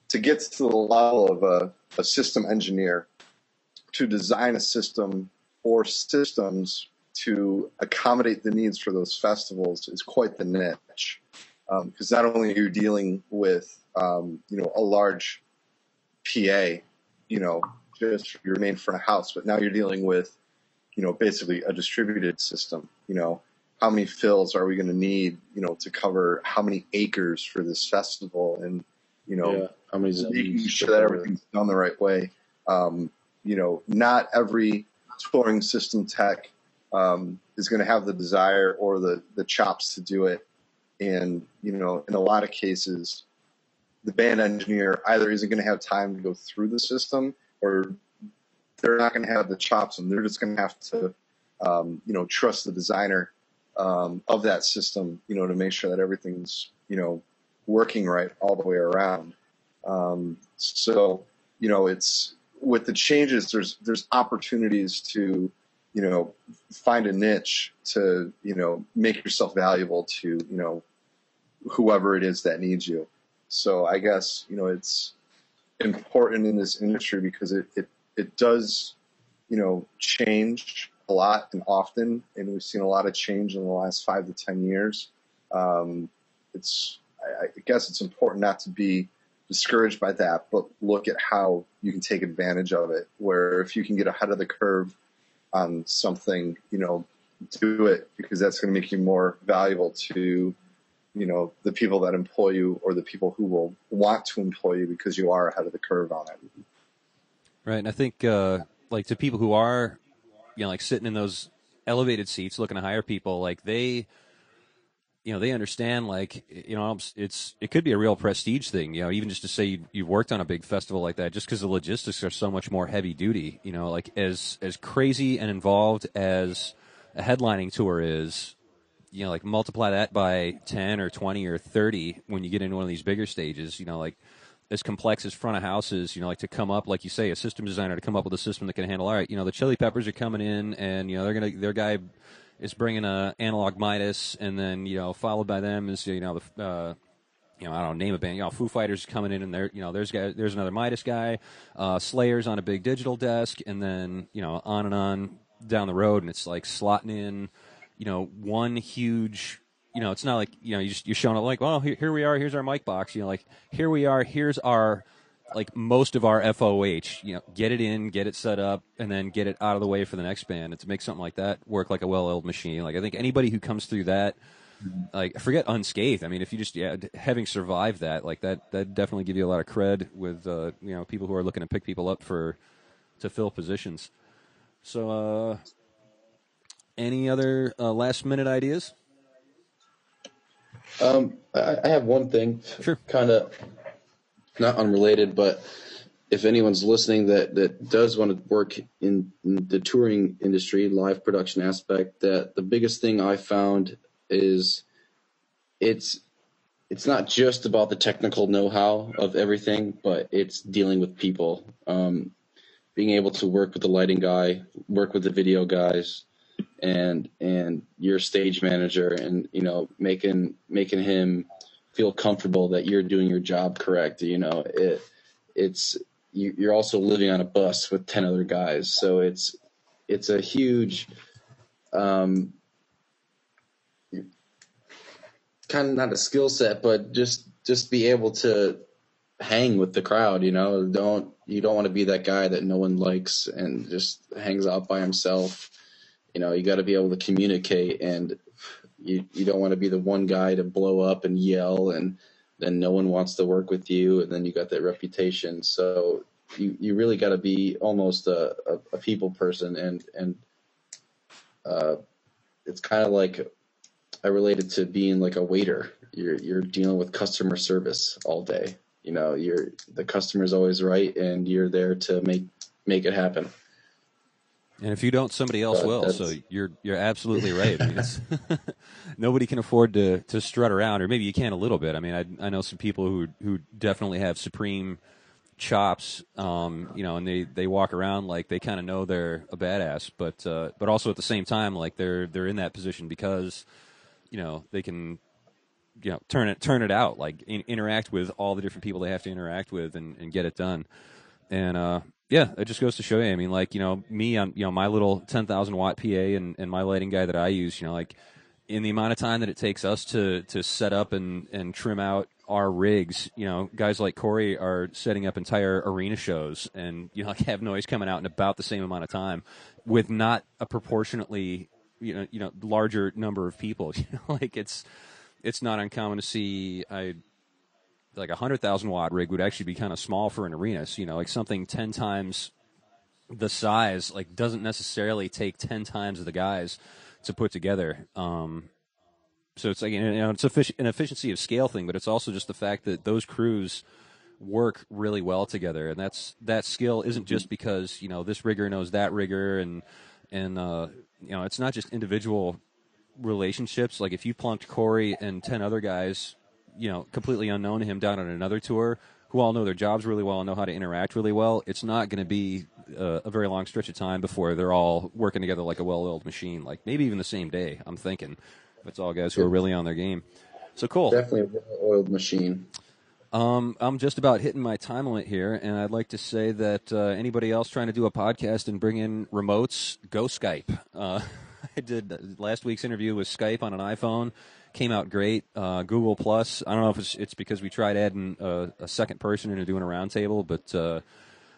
To get to the level of a system engineer to design a system or systems to accommodate the needs for those festivals is quite the niche, because not only are you dealing with a large PA, just for your main front of house, but now you're dealing with basically a distributed system. How many fills are we going to need to cover how many acres for this festival, and how many making sure that everything's done the right way. Not every touring system tech is going to have the desire or the chops to do it. And, in a lot of cases, the band engineer either isn't going to have time to go through the system, or they're not going to have the chops, and they're just going to have to, trust the designer of that system, to make sure that everything's, working right all the way around. So, it's with the changes, there's opportunities to, find a niche to, make yourself valuable to, whoever it is that needs you. So I guess, it's important in this industry because it does, change a lot and often, and we've seen a lot of change in the last 5 to 10 years. I guess it's important not to be discouraged by that, but look at how you can take advantage of it, where if you can get ahead of the curve on something, do it, because that's going to make you more valuable to, the people that employ you or the people who will want to employ you because you are ahead of the curve on it. Right. And I think, like to people who are, like sitting in those elevated seats looking to hire people, like they understand, like, it could be a real prestige thing, even just to say you've worked on a big festival like that, just because the logistics are so much more heavy duty, like as crazy and involved as a headlining tour is, like multiply that by 10 or 20 or 30 when you get into one of these bigger stages, like as complex as front of houses, like to come up, like you say, a system designer to come up with a system that can handle, all right, the Chili Peppers are coming in and, their guy is bringing a analog Midas, and then, followed by them is, I don't know, name a band, Foo Fighters coming in and there's another Midas guy, Slayer's on a big digital desk, and then, on and on down the road, and it's like slotting in, one huge, it's not like, you're showing up like, well, here we are, here's our mic box, like, here we are, here's our, like, most of our FOH, get it in, get it set up, and then get it out of the way for the next band. And to make something like that work like a well-oiled machine, like, I think anybody who comes through that, like, forget unscathed. I mean, if you just, having survived that, like, that definitely give you a lot of cred with, people who are looking to pick people up to fill positions. So, any other last-minute ideas? I have one thing, Sure. Kind of not unrelated, but if anyone's listening that does want to work in the touring industry, live production aspect, that the biggest thing I found is it's not just about the technical know-how of everything, but it's dealing with people, being able to work with the lighting guy, work with the video guys, and your stage manager, and making him feel comfortable that you're doing your job correct. You're also living on a bus with 10 other guys, so it's a huge kind of not a skill set, but just be able to hang with the crowd. You don't want to be that guy that no one likes and just hangs out by himself. You got to be able to communicate, and you don't want to be the one guy to blow up and yell, and then no one wants to work with you, and then you got that reputation. So you really got to be almost a people person, and it's kind of like I related to being like a waiter. You're dealing with customer service all day. The customer's always right, and you're there to make it happen. And if you don't, somebody else will. So you're absolutely right. I mean, nobody can afford to strut around, or maybe you can a little bit. I mean, I know some people who definitely have supreme chops, and they walk around like they kind of know they're a badass, but also at the same time, like they're in that position because they can turn it out, like interact with all the different people they have to interact with and get it done. And yeah, it just goes to show you. I mean, like, me on, my little 10,000 watt PA and my lighting guy that I use, like in the amount of time that it takes us to set up and trim out our rigs, guys like Cory are setting up entire arena shows and, like have noise coming out in about the same amount of time with not a proportionately, larger number of people. Like it's not uncommon to see like 100,000 watt rig would actually be kind of small for an arena. So, like something 10 times the size, like doesn't necessarily take 10 times of the guys to put together. So it's like, it's an efficiency of scale thing, but it's also just the fact that those crews work really well together. And that skill isn't just because, this rigger knows that rigger and it's not just individual relationships. Like if you plunked Cory and 10 other guys completely unknown to him down on another tour, who all know their jobs really well and know how to interact really well, it's not going to be a very long stretch of time before they're all working together like a well-oiled machine, like maybe even the same day, I'm thinking, if it's all guys who are really on their game. So cool. Definitely a well-oiled machine. I'm just about hitting my time limit here, and I'd like to say that anybody else trying to do a podcast and bring in remotes, go Skype. I did last week's interview with Skype on an iPhone. Came out great. Google Plus. I don't know if it's because we tried adding a second person into doing a roundtable, but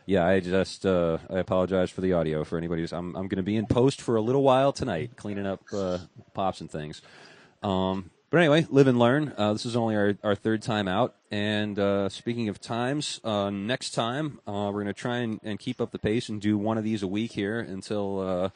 I apologize for the audio for anybody who's. I'm going to be in post for a little while tonight, cleaning up pops and things. But anyway, live and learn. This is only our third time out. And speaking of times, next time we're going to try and keep up the pace and do one of these a week here until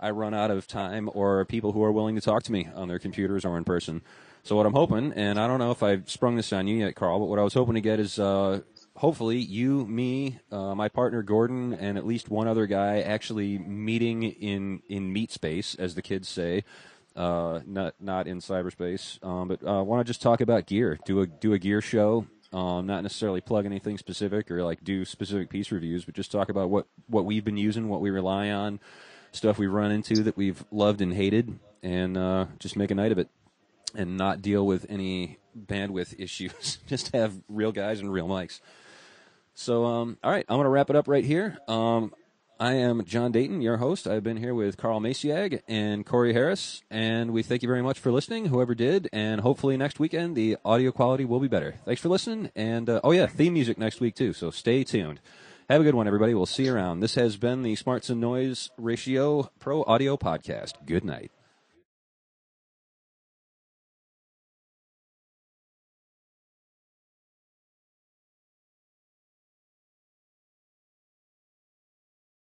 I run out of time or people who are willing to talk to me on their computers or in person. So what I'm hoping, and I don't know if I've sprung this on you yet, Carl, but what I was hoping to get is hopefully you, me, my partner Gordon, and at least one other guy actually meeting in meat space, as the kids say. Not in cyberspace, but want to just talk about gear. Do a gear show. Not necessarily plug anything specific or like do specific piece reviews, but just talk about what we've been using, what we rely on, stuff we've run into that we've loved and hated, and just make a night of it and not deal with any bandwidth issues. Just have real guys and real mics. So, all right, I'm going to wrap it up right here. I am John Dayton, your host. I've been here with Karl Maciag and Cory Harris, and we thank you very much for listening, whoever did, and hopefully next weekend the audio quality will be better. Thanks for listening, and theme music next week too, so stay tuned. Have a good one, everybody. We'll see you around. This has been the Smarts and Noise Ratio Pro Audio Podcast. Good night.